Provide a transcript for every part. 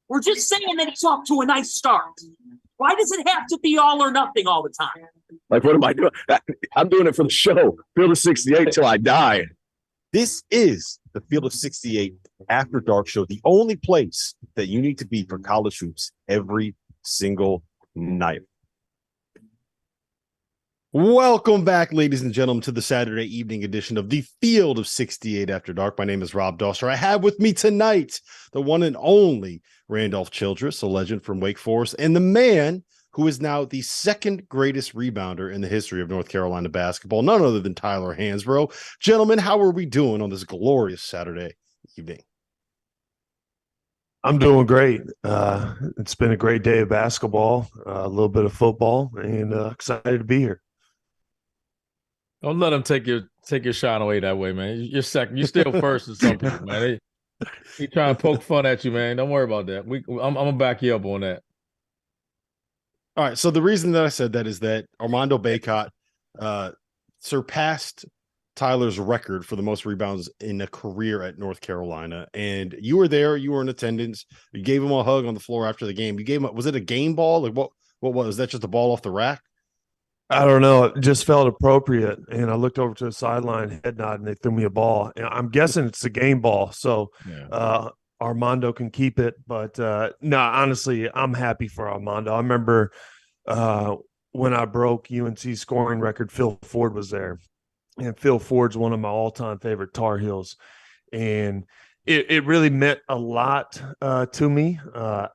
We're just saying that he's off to a nice start. Why does it have to be all or nothing all the time? Like, what am I doing? I'm doing it for the show. Field of 68 till I die. This is the Field of 68 After Dark show, the only place that you need to be for college hoops every single night. Welcome back, ladies and gentlemen, to the Saturday evening edition of the Field of 68 After Dark. My name is Rob Dauster. I have with me tonight the one and only Randolph Childress, a legend from Wake Forest, and the man who is now the second greatest rebounder in the history of North Carolina basketball, none other than Tyler Hansbrough. Gentlemen, how are we doing on this glorious Saturday evening? I'm doing great. It's been a great day of basketball, a little bit of football, and excited to be here. Don't let them take your shine away that way, man. You're second. You're still first or something, man. He trying to poke fun at you, man. Don't worry about that. I'm gonna back you up on that. All right. So the reason that I said that is that Armando Bacot surpassed Tyler's record for the most rebounds in a career at North Carolina. And you were there. You were in attendance. You gave him a hug on the floor after the game. You gave him, was it a game ball? Like what was that? Just a ball off the rack? I don't know. It just felt appropriate. And I looked over to the sideline, head nod, and they threw me a ball. And I'm guessing it's a game ball. So Armando can keep it. But no, honestly, I'm happy for Armando. I remember when I broke UNC's scoring record, Phil Ford was there. And Phil Ford's one of my all-time favorite Tar Heels. And it really meant a lot to me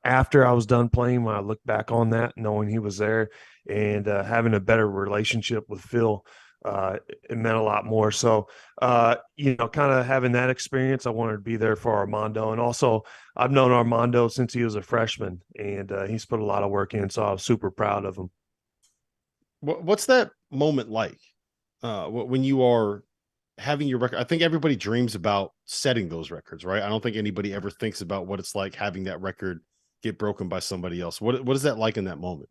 after I was done playing, when I look back on that, knowing he was there and having a better relationship with Phil. It meant a lot more. So, kind of having that experience, I wanted to be there for Armando. And also, I've known Armando since he was a freshman, and he's put a lot of work in. So I was super proud of him. What's that moment like when you are having your record? I think everybody dreams about setting those records, right? I don't think anybody ever thinks about what it's like having that record get broken by somebody else. What is that like in that moment?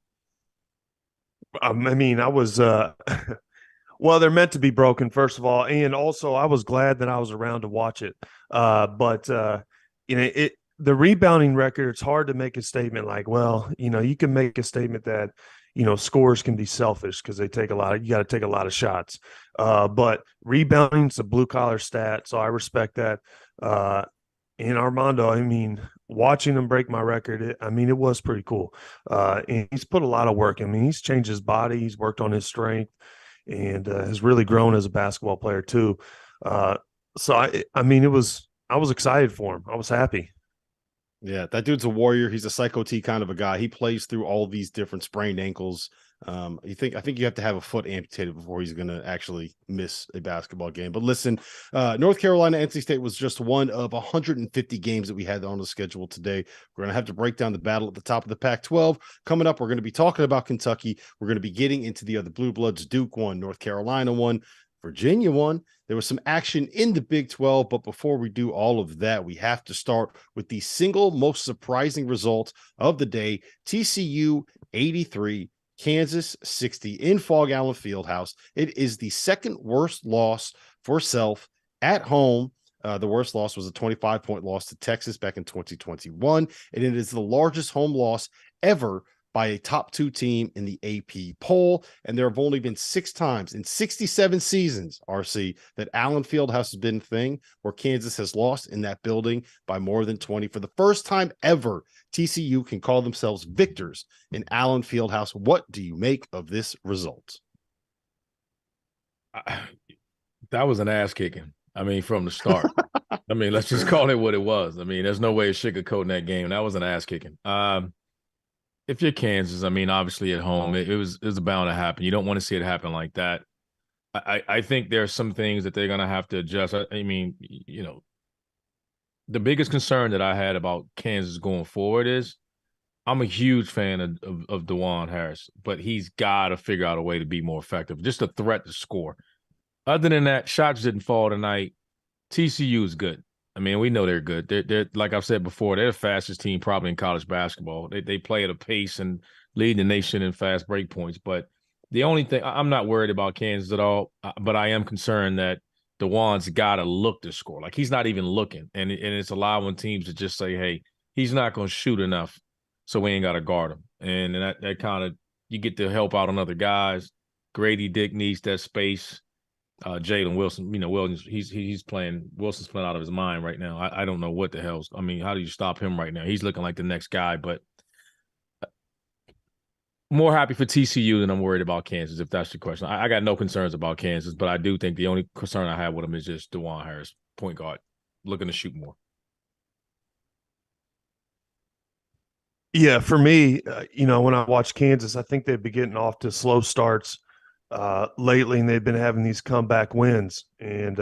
I mean, I was well, they're meant to be broken, first of all, and also I was glad that I was around to watch it. The rebounding record, it's hard to make a statement like, well, you can make a statement that scores can be selfish because you got to take a lot of shots. But rebounding's a blue collar stat, so I respect that. And Armando, I mean, watching him break my record, it was pretty cool. And he's put a lot of work. I mean, he's changed his body, he's worked on his strength, and has really grown as a basketball player too. I was excited for him. I was happy. Yeah, that dude's a warrior. He's a Psycho T kind of a guy. He plays through all these different sprained ankles. I think you have to have a foot amputated before he's going to actually miss a basketball game. But listen, North Carolina, NC State was just one of 150 games that we had on the schedule today. We're going to have to break down the battle at the top of the Pac-12. Coming up, we're going to be talking about Kentucky. We're going to be getting into the other Blue Bloods. Duke won, North Carolina won, Virginia won. There was some action in the Big 12, but before we do all of that, we have to start with the single most surprising result of the day. TCU 83, Kansas 60 in Fog Allen Fieldhouse. It is the second worst loss for Self at home. The worst loss was a 25-point loss to Texas back in 2021, and it is the largest home loss ever by a top two team in the AP poll. And there have only been 6 times in 67 seasons, RC, that Allen Fieldhouse has been a thing where Kansas has lost in that building by more than 20. For the first time ever, TCU can call themselves victors in Allen Fieldhouse. What do you make of this result? That was an ass kicking. I mean, from the start. I mean, let's just call it what it was. I mean, there's no way of sugarcoating that game. That was an ass kicking. If you're Kansas, I mean, obviously at home, it was bound to happen. You don't want to see it happen like that. I think there are some things that they're going to have to adjust. I mean, the biggest concern that I had about Kansas going forward is I'm a huge fan of DeJuan Harris, but he's got to figure out a way to be more effective, just a threat to score. Other than that, shots didn't fall tonight. TCU is good. I mean, we know they're good. They're like I've said before, they're the fastest team probably in college basketball. They play at a pace and lead the nation in fast break points. But the only thing, I'm not worried about Kansas at all, but I am concerned that DeJuan's got to look to score. Like, he's not even looking. And it's allowing teams to just say, hey, he's not going to shoot enough, so we ain't got to guard him. And that kind of, you get to help out on other guys. Grady Dick needs that space. Jalen Wilson, Williams, he's playing. Wilson's playing out of his mind right now. I don't know what the hell's. I mean, how do you stop him right now? He's looking like the next guy, but more happy for TCU than I'm worried about Kansas, if that's the question. I got no concerns about Kansas, but I do think the only concern I have with him is just DeJuan Harris, point guard, looking to shoot more. Yeah, for me, when I watch Kansas, I think they've been getting off to slow starts lately, and they've been having these comeback wins. And,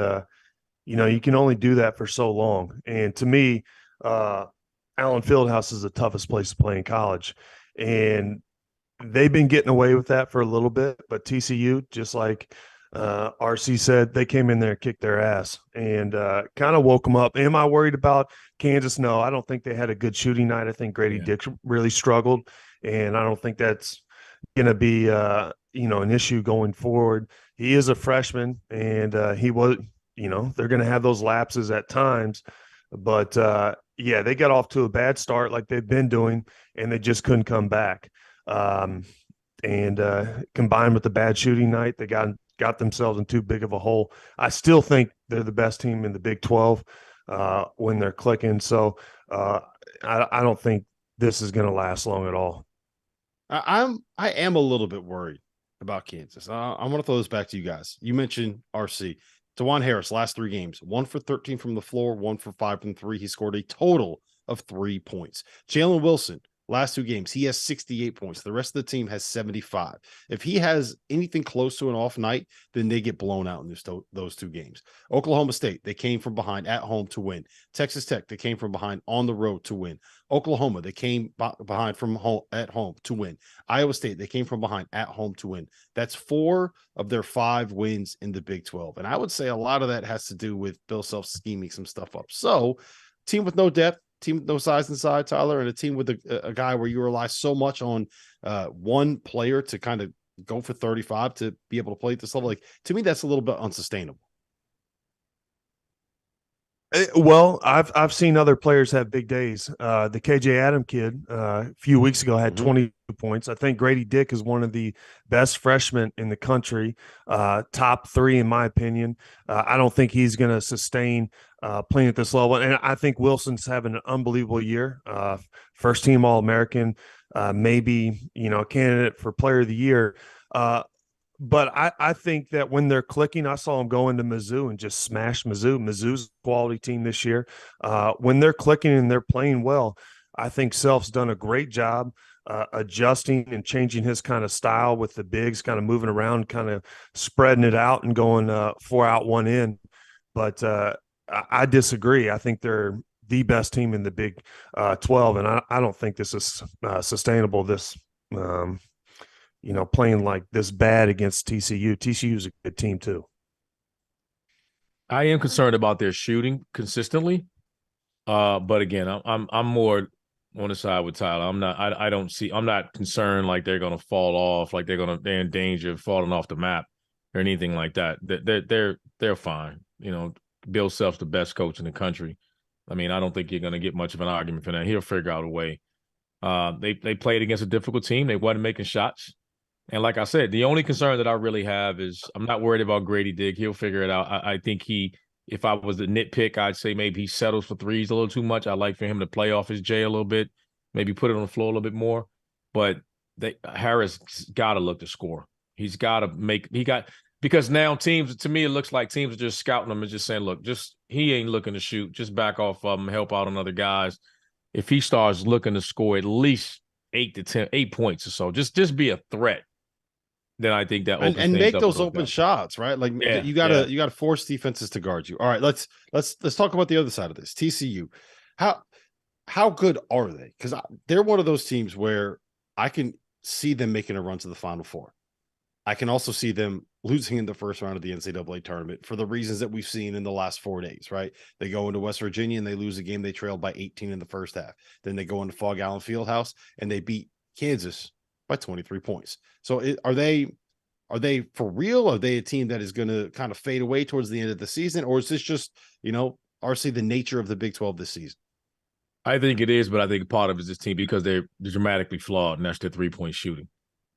you can only do that for so long. And to me, Allen Fieldhouse is the toughest place to play in college. And they've been getting away with that for a little bit. But TCU, just like RC said, they came in there and kicked their ass and kind of woke them up. Am I worried about Kansas? No, I don't think they had a good shooting night. I think Grady Dick really struggled, and I don't think that's going to be an issue going forward. He is a freshman, and he was, they're going to have those lapses at times, but they got off to a bad start like they've been doing, and they just couldn't come back. And combined with the bad shooting night, they got themselves in too big of a hole. I still think they're the best team in the Big 12 when they're clicking. So I don't think this is going to last long at all. I am a little bit worried about Kansas. I want to throw this back to you guys. You mentioned RC. DeJuan Harris, last 3 games, 1 for 13 from the floor, 1 for 5 from 3. He scored a total of 3 points. Jalen Wilson, last 2 games, he has 68 points. The rest of the team has 75. If he has anything close to an off night, then they get blown out in those 2 games. Oklahoma State, they came from behind at home to win. Texas Tech, they came from behind on the road to win. Oklahoma, they came behind from home at home to win. Iowa State, they came from behind at home to win. That's 4 of their 5 wins in the Big 12. And I would say a lot of that has to do with Bill Self scheming some stuff up. So, team with no depth, team with no size inside, Tyler, and a team with a guy where you rely so much on one player to kind of go for 35 to be able to play at this level. Like, to me, that's a little bit unsustainable. Well, I've seen other players have big days. The KJ Adam kid a few weeks ago had 22 points. I think Grady Dick is one of the best freshmen in the country, top 3 in my opinion. I don't think he's going to sustain playing at this level. And I think Wilson's having an unbelievable year. First team All-American, maybe, a candidate for player of the year. But I think that when they're clicking, I saw them go into Mizzou and just smash Mizzou. Mizzou's a quality team this year. When they're clicking and they're playing well, I think Self's done a great job adjusting and changing his kind of style with the bigs, kind of moving around, kind of spreading it out and going 4 out, 1 in. But I disagree. I think they're the best team in the Big 12, and I don't think this is sustainable. This playing like this bad against TCU. TCU is a good team too. I am concerned about their shooting consistently, but again, I'm more on the side with Tyler. I'm not concerned like they're gonna fall off, like they're in danger of falling off the map or anything like that. They're fine. Bill Self's the best coach in the country. I mean, I don't think you're gonna get much of an argument for that. He'll figure out a way. They played against a difficult team. They wasn't making shots. And like I said, the only concern that I really have is I'm not worried about Grady Dick. He'll figure it out. I think if I was to nitpick, I'd say maybe he settles for threes a little too much. I'd like for him to play off his J a little bit, maybe put it on the floor a little bit more. But Harris got to look to score. He's got to because now teams, to me, it looks like teams are just scouting him and just saying, look, he ain't looking to shoot. Just back off of him, help out on other guys. If he starts looking to score at least 8 points or so, just be a threat. Then I think that and make those open shots, right? Like you gotta force defenses to guard you. All right, let's talk about the other side of this. TCU, how good are they? Because they're one of those teams where I can see them making a run to the Final Four. I can also see them losing in the first round of the NCAA tournament for the reasons that we've seen in the last 4 days, right? They go into West Virginia and they lose a game they trailed by 18 in the first half. Then they go into Fog Allen Fieldhouse and they beat Kansas by 23 points. So are they for real? Are they a team that is going to kind of fade away towards the end of the season? Or is this just, RC, the nature of the Big 12 this season? I think it is, but I think part of it is this team because they're dramatically flawed, and that's their three-point shooting.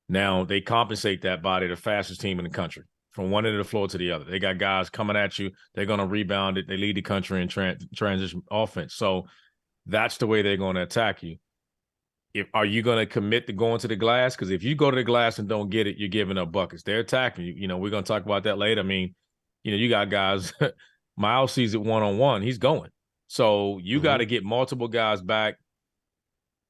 Now, they compensate that by they're the fastest team in the country from one end of the floor to the other. They got guys coming at you. They're going to rebound it. They lead the country in transition offense. So that's the way they're going to attack you. Are you going to commit to going to the glass? Because if you go to the glass and don't get it, you're giving up buckets. They're attacking you. You know, we're going to talk about that later. I mean, you know, you got guys. Miles sees it one-on-one. He's going. So you got to get multiple guys back,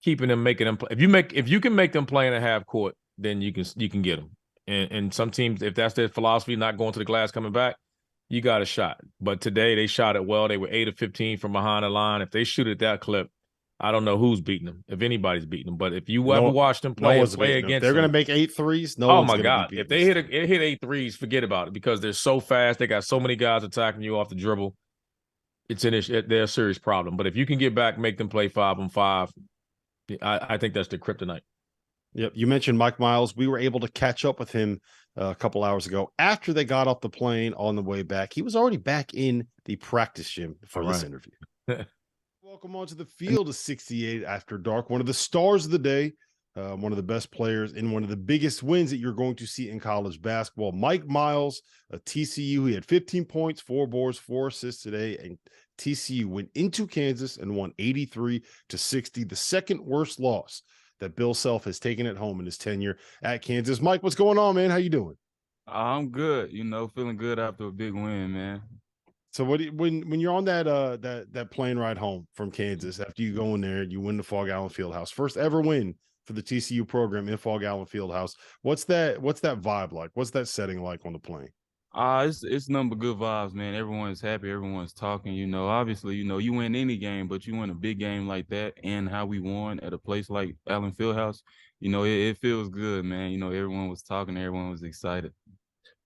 keeping them, making them play. If you can make them play in a half court, then you can get them. And some teams, if that's their philosophy, not going to the glass, coming back, you got a shot. But today they shot it well. They were 8 of 15 from behind the line. If they shoot at that clip, I don't know who's beating them, if anybody's beating them. But if you ever watch them play against they're going to make 8 threes. Oh my God! If they hit 8 threes, forget about it because they're so fast. They got so many guys attacking you off the dribble. They're a serious problem. But if you can get back, make them play 5-on-5, I think that's the kryptonite. Yep. You mentioned Mike Miles. We were able to catch up with him a couple hours ago after they got off the plane on the way back. He was already back in the practice gym for this interview. Welcome onto the field of 68 After Dark. One of the stars of the day, one of the best players in one of the biggest wins that you're going to see in college basketball. Mike Miles, a TCU. He had 15 points, 4 boards, 4 assists today, and TCU went into Kansas and won 83-60, the second worst loss that Bill Self has taken at home in his tenure at Kansas. Mike, what's going on, man? How you doing? I'm good. You know, feeling good after a big win, man. So when you're on that plane ride home from Kansas, after you go in there, you win the Fog Allen Fieldhouse, first ever win for the TCU program in Fog Allen Fieldhouse. What's that vibe like? What's that setting like on the plane? It's nothing but good vibes, man. Everyone's happy. Everyone's talking. You know, obviously, you know, you win any game, but you win a big game like that and how we won at a place like Allen Fieldhouse, you know, it feels good, man. You know, everyone was talking. Everyone was excited.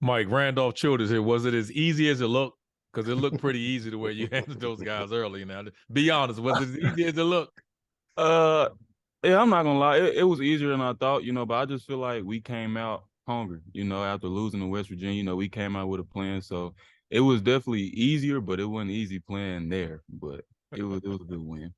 Mike, Randolph Childress here. Was it as easy as it looked? Because it looked pretty easy the way you handled those guys early. Now, be honest, was it as easy as it looked? Yeah, I'm not gonna lie. It was easier than I thought, you know, but I just feel like we came out hungry, you know, after losing to West Virginia. You know, we came out with a plan. So it was definitely easier, but it wasn't easy playing there. But it was a good win.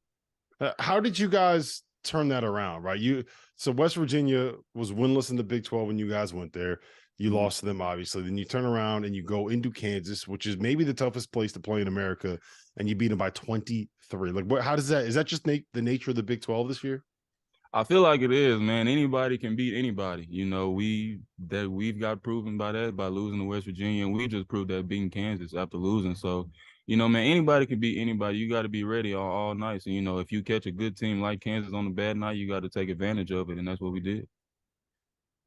How did you guys turn that around, right? So West Virginia was winless in the Big 12 when you guys went there. You lost to them, obviously. Then you turn around and you go into Kansas, which is maybe the toughest place to play in America, and you beat them by 23. Like, how does that? Is that just the nature of the Big 12 this year? I feel like it is, man. Anybody can beat anybody. You know, we've got proven by losing to West Virginia, and we just proved that beating Kansas after losing. So, you know, man, anybody can beat anybody. You got to be ready all night. And, you know, if you catch a good team like Kansas on a bad night, you got to take advantage of it, and that's what we did.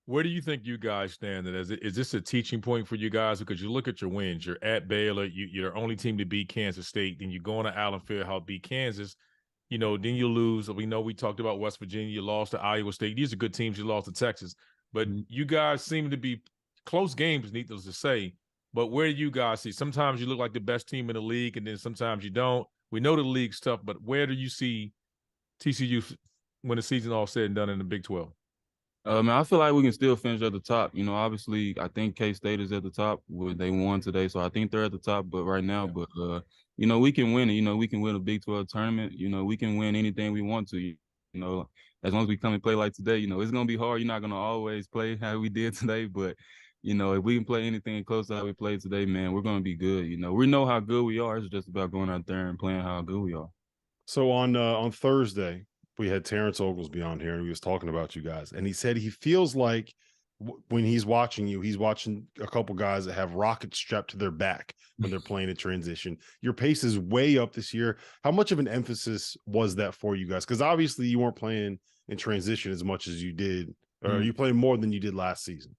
Where do you think you guys stand? Is this a teaching point for you guys? Because you look at your wins. You're at Baylor. You're the only team to beat Kansas State. Then you go on to Allen Fieldhouse, beat Kansas. You know, then you lose. We know we talked about West Virginia. You lost to Iowa State. These are good teams. You lost to Texas. But you guys seem to be close games, needless to say. But where do you guys see? Sometimes you look like the best team in the league, and then sometimes you don't. We know the league's tough, but where do you see TCU when the season all said and done in the Big 12? Man, I feel like we can still finish at the top. You know, obviously, I think K-State is at the top. They won today, so I think they're at the top. But right now, you know, we can win it. You know, we can win a Big 12 tournament. You know, we can win anything we want to. You know, as long as we come and play like today, you know, it's going to be hard. You're not going to always play how we did today. But, you know, if we can play anything close to how we played today, man, we're going to be good. You know, we know how good we are. It's just about going out there and playing how good we are. So on Thursday, we had Terrence Oglesby on here, and he was talking about you guys. And he said he feels like when he's watching you, he's watching a couple guys that have rockets strapped to their back when they're playing in transition. Your pace is way up this year. How much of an emphasis was that for you guys? Because obviously you weren't playing in transition as much as you did, or you playing more than you did last season.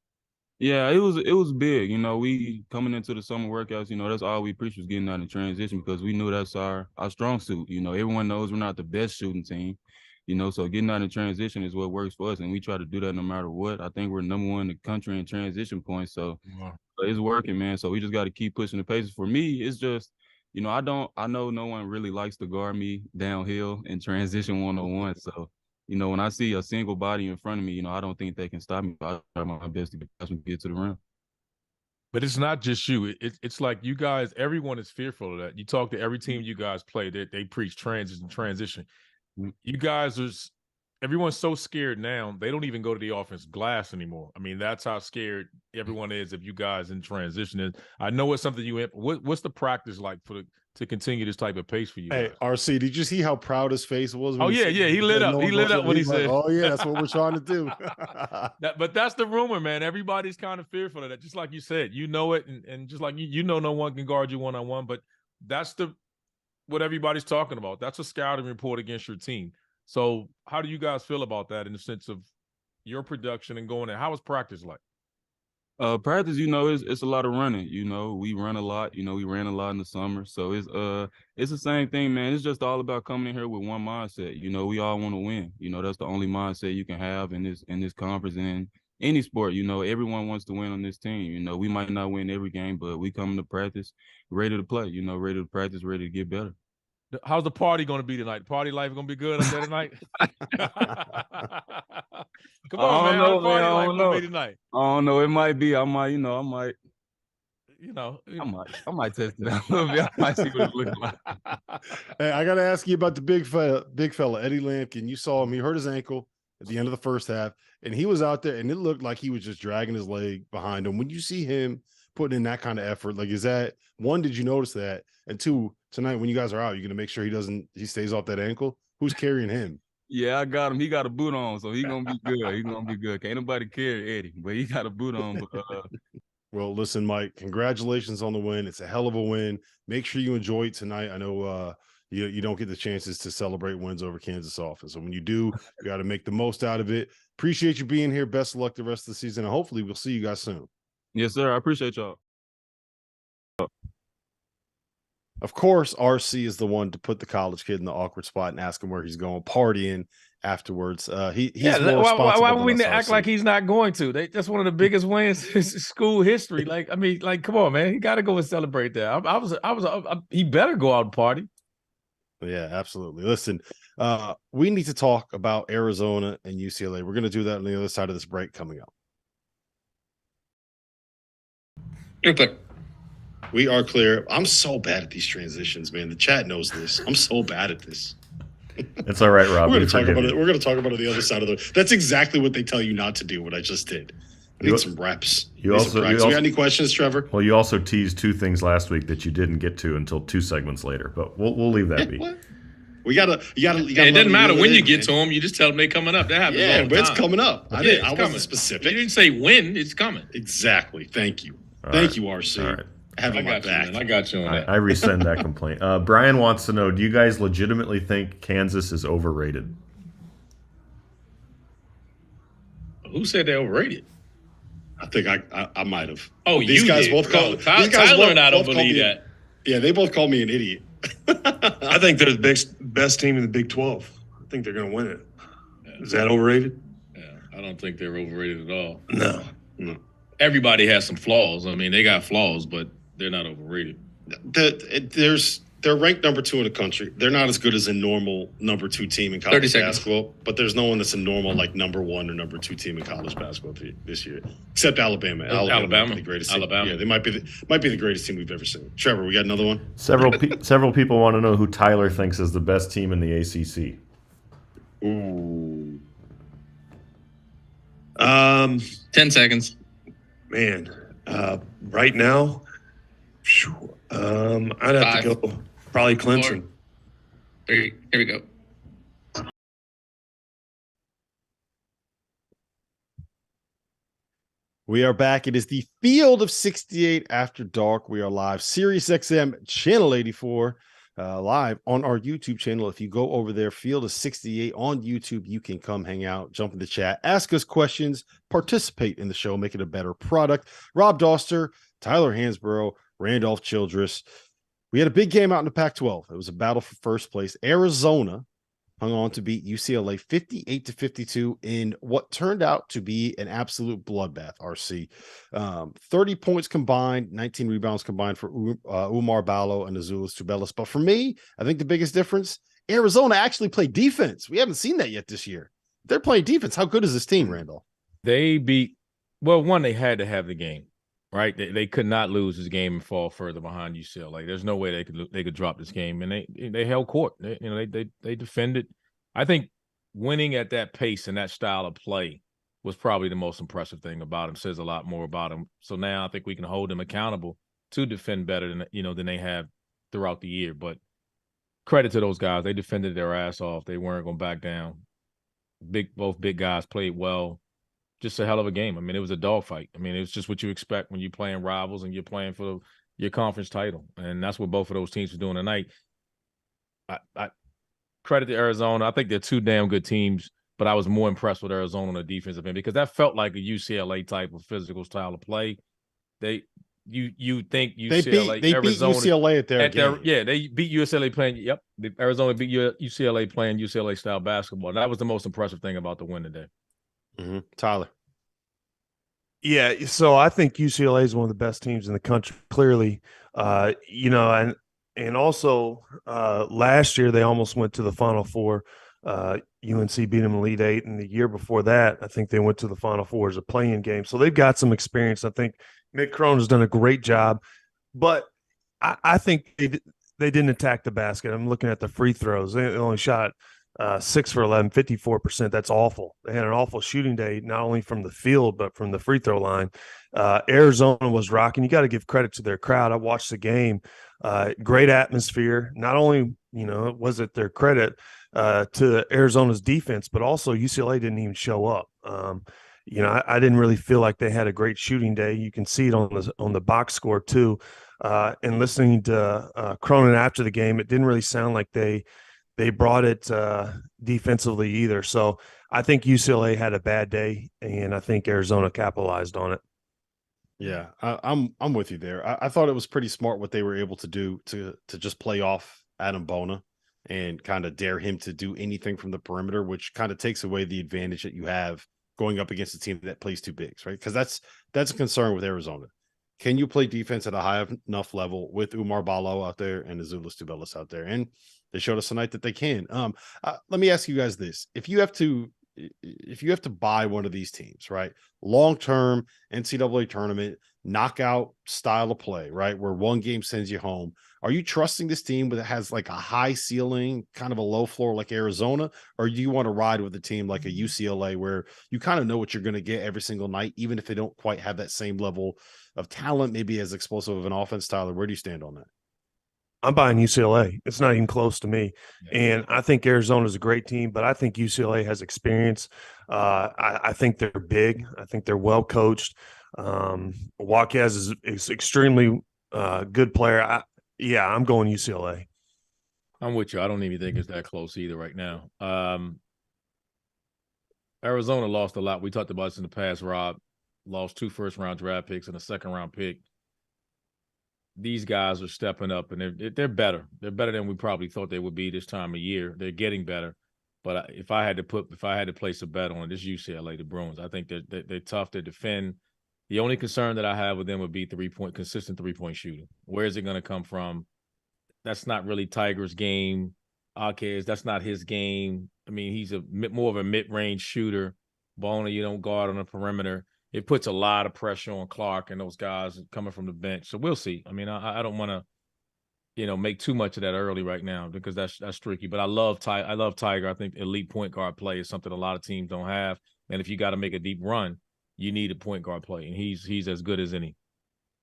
Yeah, it was big. You know, we coming into the summer workouts, you know, that's all we preached was getting out in transition because we knew that's our strong suit. You know, everyone knows we're not the best shooting team. You know, so getting out in transition is what works for us, and we try to do that no matter what. I think we're number 1 in the country in transition points, so it's working, man. So we just got to keep pushing the paces. For me, it's just, you know, I know no one really likes to guard me downhill in transition 1-on-1. So, you know, when I see a single body in front of me, you know, I don't think they can stop me. I try my best to get to the rim. But it's not just you. It's like you guys, everyone is fearful of that. You talk to every team you guys play, they preach transition. You guys are everyone's so scared now. They don't even go to the offense glass anymore. I mean, that's how scared everyone is of you guys in transition. I know it's something what's the practice like to continue this type of pace for you guys? Hey, RC, did you see how proud his face was? Oh yeah, he lit up. He lit up when he said, "Oh yeah, that's what we're trying to do." But that's the rumor, man. Everybody's kind of fearful of that. Just like you said, you know it, and just like you know, no one can guard you one-on-one. But that's what everybody's talking about. That's a scouting report against your team. So how do you guys feel about that in the sense of your production and going there? How was practice like? Practice, it's a lot of running. We run a lot. We ran a lot in the summer. So it's the same thing, man. It's just all about coming in here with one mindset. We all want to win. That's the only mindset you can have in this conference and in any sport. Everyone wants to win on this team. We might not win every game, but we come to practice ready to play. Ready to practice, ready to get better. How's the party going to be tonight? Party life going to be good up there tonight? Come on, man. How's the party life going to be tonight? I don't know. It might be. I might test it out a little bit. I might see what it looks like. Hey, I got to ask you about the big fella, Eddie Lampkin. You saw him. He hurt his ankle at the end of the first half, and he was out there, and it looked like he was just dragging his leg behind him. When you see him putting in that kind of effort, like, is that one? Did you notice that? And two, tonight when you guys are out, you're gonna make sure he stays off that ankle. Who's carrying him? Yeah, I got him. He got a boot on, so he's gonna be good. He's gonna be good. Can't nobody carry Eddie, but he got a boot on. Well, listen, Mike, congratulations on the win. It's a hell of a win. Make sure you enjoy it tonight. I know you don't get the chances to celebrate wins over Kansas often. So when you do, you got to make the most out of it. Appreciate you being here. Best of luck the rest of the season, and hopefully we'll see you guys soon. Yes, sir. I appreciate y'all. Of course, RC is the one to put the college kid in the awkward spot and ask him where he's going partying afterwards. He's more responsible. Why would we act like he's not going to? That's one of the biggest wins in school history. Come on, man. He got to go and celebrate that. He better go out and party. Yeah, absolutely. Listen, we need to talk about Arizona and UCLA. We're going to do that on the other side of this break coming up. You're clear. We are clear. I'm so bad at these transitions, man. The chat knows this. I'm so bad at this. It's all right, Rob. We're going to talk about it. We're going to talk about it the other side of the. That's exactly what they tell you not to do. What I just did. I need some reps. You got any questions, Trevor? Well, you also teased two things last week that you didn't get to until 2 segments later, but we'll leave that be. What? You gotta. It doesn't matter when you get to them. You just tell them they're coming up. That happens all the time. It's coming up. I wasn't specific. You didn't say when. It's coming. Exactly. Thank you. Thank you, RC. All right. I got you on that. I rescind that complaint. Brian wants to know, do you guys legitimately think Kansas is overrated? Who said they're overrated? I think I might have. Oh, these guys did. both called. Tyler and I don't believe that. Yeah, they both called me an idiot. I think they're the best team in the Big 12. I think they're going to win it. Yeah. Is that overrated? Yeah, I don't think they're overrated at all. No. Everybody has some flaws. I mean, they got flaws, but they're not overrated. They're ranked number 2 in the country. They're not as good as a normal number 2 team in college basketball, but there's no one that's a normal number 1 or number 2 team in college basketball this year, except Alabama. Alabama, the greatest team. Yeah, they might be the greatest team we've ever seen. Trevor, we got another one. Several people want to know who Tyler thinks is the best team in the ACC. Ooh. 10 seconds. Man, right now, I'd have to go probably Clemson. 4, 3, here we go. We are back. It is the Field of 68 After Dark. We are live, Sirius XM, Channel 84, live on our YouTube channel. If you go over there, Field of 68 on YouTube, you can come hang out, jump in the chat, ask us questions, participate in the show, make it a better product. Rob Dauster, Tyler Hansbrough, Randolph Childress. We had a big game out in the Pac-12. It was a battle for first place. Arizona hung on to beat UCLA 58-52 in what turned out to be an absolute bloodbath, RC. 30 points combined, 19 rebounds combined for Umar Ballo and Azuolas Tubelis. But for me, I think the biggest difference, Arizona actually played defense. We haven't seen that yet this year. They're playing defense. How good is this team, Randall? They beat – well, one, they had to have the game, right? They could not lose this game and fall further behind UCLA. There's no way they could drop this game, and they held court. They defended I think winning at that pace and that style of play was probably the most impressive thing about him. Says a lot more about him. So now I think we can hold them accountable to defend better than they have throughout the year. But credit to those guys. They defended their ass off. They weren't going to back down. Both big guys played well. Just a hell of a game. I mean, it was a dogfight. I mean, it was just what you expect when you're playing rivals and you're playing for your conference title. And that's what both of those teams were doing tonight. I credit to Arizona. I think they're two damn good teams, but I was more impressed with Arizona on the defensive end because that felt like a UCLA type of physical style of play. You think UCLA they Arizona beat UCLA at their game. they beat UCLA playing. Yep, Arizona beat UCLA playing UCLA style basketball. That was the most impressive thing about the win today. Mm-hmm. Tyler. Yeah, so I think UCLA is one of the best teams in the country, clearly. And also last year they almost went to the Final Four. UNC beat them in Elite Eight, and the year before that, I think they went to the Final Four as a play-in game. So they've got some experience. I think Mick Cronin's done a great job, but I think they didn't attack the basket. I'm looking at the free throws. They only shot 6 for 11, 54%. That's awful. They had an awful shooting day, not only from the field, but from the free throw line. Arizona was rocking. You got to give credit to their crowd. I watched the game. Great atmosphere. Not only, was it their credit to Arizona's defense, but also UCLA didn't even show up. I didn't really feel like they had a great shooting day. You can see it on the box score too. And listening to Cronin after the game, it didn't really sound like they brought it defensively either. So I think UCLA had a bad day, and I think Arizona capitalized on it. Yeah, I'm with you there. I thought it was pretty smart what they were able to do to just play off Adam Bona and kind of dare him to do anything from the perimeter, which kind of takes away the advantage that you have going up against a team that plays two bigs, right? Because that's a concern with Arizona. Can you play defense at a high enough level with Umar Ballo out there and Azuolas Tubelis out there? And they showed us tonight that they can. Let me ask you guys this: if you have to buy one of these teams, right, long-term NCAA tournament knockout style of play, right, where one game sends you home, are you trusting this team that has like a high ceiling, kind of a low floor like Arizona, or do you want to ride with a team like a UCLA where you kind of know what you're going to get every single night, even if they don't quite have that same level of talent, maybe as explosive of an offense? Tyler, where do you stand on that? I'm buying UCLA. It's not even close to me. And I think Arizona is a great team, but I think UCLA has experience. I think they're big. I think they're well coached. Waquez is extremely good player. I'm going UCLA. I'm with you. I don't even think it's that close either right now. Arizona lost a lot. We talked about this in the past, Rob. Lost 2 first-round draft picks and a second-round pick. These guys are stepping up, and they're better. They're better than we probably thought they would be this time of year. They're getting better. But if I had to place a bet on it, it's UCLA, the Bruins. I think they're tough to defend. The only concern that I have with them would be consistent three-point shooting. Where is it going to come from? That's not really Tiger's game. Arquez, that's not his game. I mean, he's more of a mid-range shooter. Bona, you don't guard on the perimeter. It puts a lot of pressure on Clark and those guys coming from the bench. So we'll see. I mean, I don't want to, make too much of that early right now because that's tricky. But I love Tiger. I think elite point guard play is something a lot of teams don't have. And if you got to make a deep run, you need a point guard play, and he's as good as any.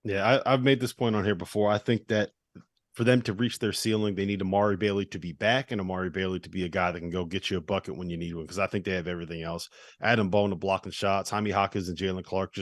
Yeah, I've made this point on here before. I think that for them to reach their ceiling, they need Amari Bailey to be back and Amari Bailey to be a guy that can go get you a bucket when you need one, because I think they have everything else. Adam Bona blocking shots, Jaime Hawkins and Jalen Clark,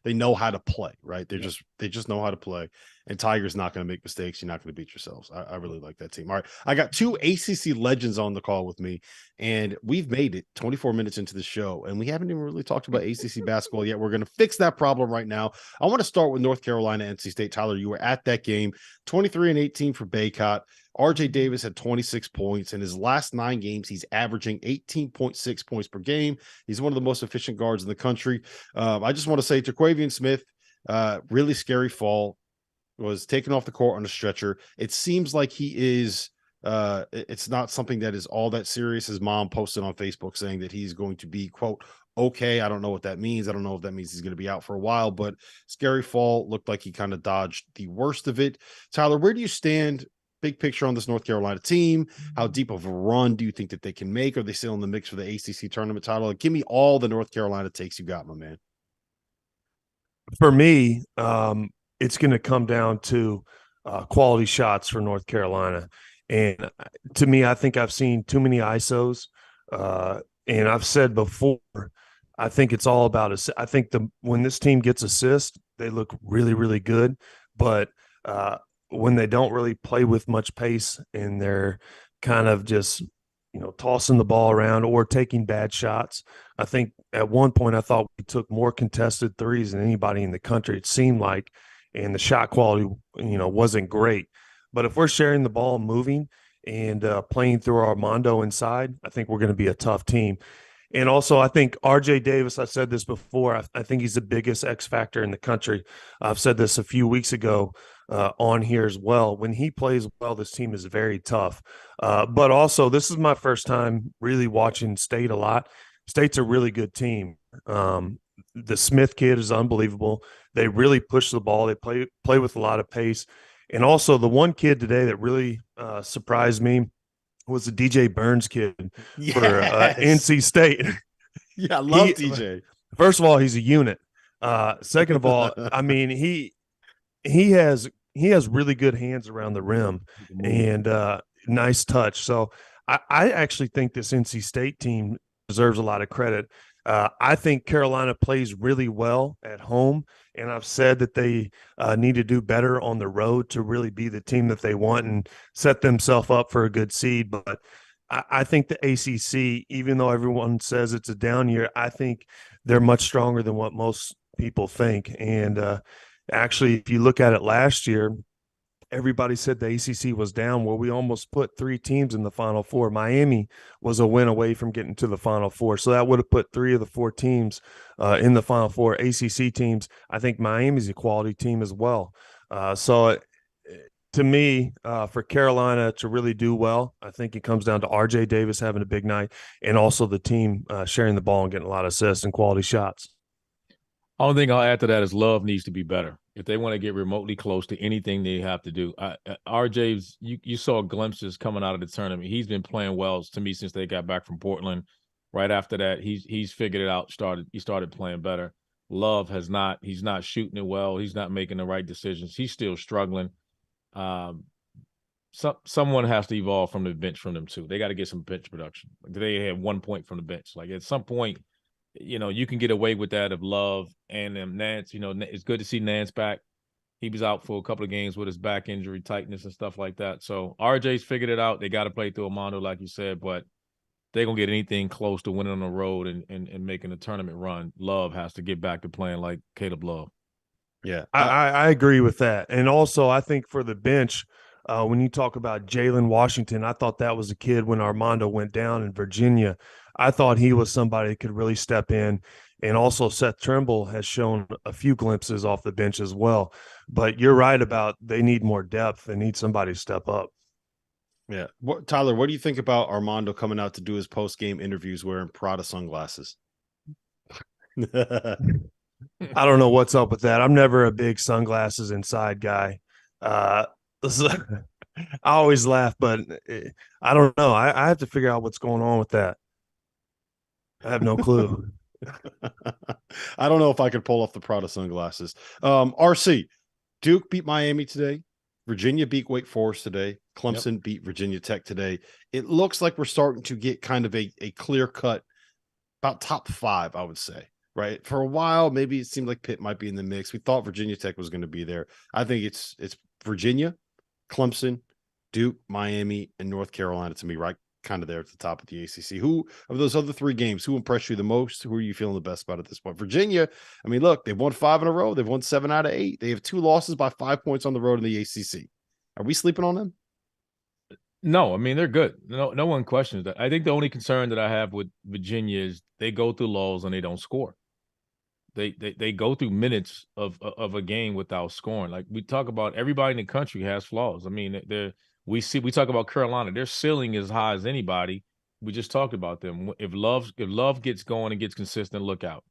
they know how to play, right? They just know how to play. And Tiger's not going to make mistakes. You're not going to beat yourselves. I really like that team. All right, I got 2 ACC legends on the call with me, and we've made it 24 minutes into the show, and we haven't even really talked about ACC basketball yet. We're going to fix that problem right now. I want to start with North Carolina, NC State. Tyler, you were at that game. 23-18 for Bacot. RJ Davis had 26 points. In his last 9 games, he's averaging 18.6 points per game. He's one of the most efficient guards in the country. I just want to say Jaquavian Smith, really scary fall, was taken off the court on a stretcher. It seems like he is it's not something that is all that serious. His mom posted on Facebook saying that he's going to be, quote, okay. I don't know what that means. I don't know if that means he's going to be out for a while, but scary fall. Looked like he kind of dodged the worst of it. Tyler, where do you stand big picture on this North Carolina team. How deep of a run do you think that they can make? Are they still in the mix for the ACC tournament title? Give me all the North Carolina takes you got, my man. For me, it's going to come down to quality shots for North Carolina. And to me, I think I've seen too many ISOs. And I've said before, I think it's all about I think when this team gets assists, they look really, really good. But when they don't really play with much pace and they're kind of just tossing the ball around or taking bad shots. I think at one point I thought we took more contested threes than anybody in the country, it seemed like, and the shot quality, wasn't great. But if we're sharing the ball, moving and playing through Armando inside, I think we're going to be a tough team. And also, I think RJ Davis, I said this before, I think he's the biggest X factor in the country. I've said this a few weeks ago on here as well. When he plays well, this team is very tough. But also, this is my first time really watching State a lot. State's a really good team. The Smith kid is unbelievable. They really push the ball. They play with a lot of pace. And also, the one kid today that really surprised me was the DJ Burns kid for NC State. Yeah, I love DJ. First of all, he's a unit. Second of all, I mean, he has really good hands around the rim and nice touch. So I actually think this NC State team deserves a lot of credit. I think Carolina plays really well at home, and I've said that they need to do better on the road to really be the team that they want and set themselves up for a good seed. But I think the ACC, even though everyone says it's a down year, I think they're much stronger than what most people think. And actually, if you look at it last year, everybody said the ACC was down. Well, we almost put 3 teams in the Final Four. Miami was a win away from getting to the Final Four. So that would have put 3 of the 4 teams in the Final Four. ACC teams, I think Miami's a quality team as well. So to me, for Carolina to really do well, I think it comes down to RJ Davis having a big night and also the team sharing the ball and getting a lot of assists and quality shots. Only thing I'll add to that is Love needs to be better. If they want to get remotely close to anything they have to do. RJ's, you saw glimpses coming out of the tournament. He's been playing well to me since they got back from Portland. Right after that, he's figured it out. He started playing better. Love has not. He's not shooting it well. He's not making the right decisions. He's still struggling. Someone has to evolve from the bench from them too. They got to get some bench production. They had 1 point from the bench. Like at some point, you can get away with that if Love and Nance, it's good to see Nance back. He was out for a couple of games with his back injury, tightness and stuff like that. So RJ's figured it out. They got to play through Armando, like you said, but they're going to get anything close to winning on the road and making a tournament run. Love has to get back to playing like Caleb Love. Yeah, I agree with that. And also, I think for the bench, when you talk about Jalen Washington, I thought that was a kid when Armando went down in Virginia. I thought he was somebody that could really step in. And also Seth Trimble has shown a few glimpses off the bench as well. But you're right about they need more depth. They need somebody to step up. Yeah. Tyler, what do you think about Armando coming out to do his post-game interviews wearing Prada sunglasses? I don't know what's up with that. I'm never a big sunglasses inside guy. I always laugh, but I don't know. I have to figure out what's going on with that. I have no clue. I don't know if I could pull off the Prada sunglasses. RC, Duke beat Miami today. Virginia beat Wake Forest today. Clemson beat Virginia Tech today. It looks like we're starting to get kind of a clear-cut, about top 5, I would say, right? For a while, maybe it seemed like Pitt might be in the mix. We thought Virginia Tech was going to be there. I think it's Virginia, Clemson, Duke, Miami, and North Carolina to me, right? Kind of there at the top of the ACC. Who of those other 3 games, who impressed you the most? Who are you feeling the best about at this point? Virginia, I mean, look, they've won 5 in a row. They've won 7 out of 8. They have 2 losses by 5 points on the road in the ACC. Are we sleeping on them? No, I mean, they're good. No one questions that. I think the only concern that I have with Virginia is they go through lulls and they don't score. They go through minutes of a game without scoring. Like we talk about, everybody in the country has flaws. I mean, we talk about Carolina, their ceiling is as high as anybody. We just talked about them. If Love gets going and gets consistent, look out.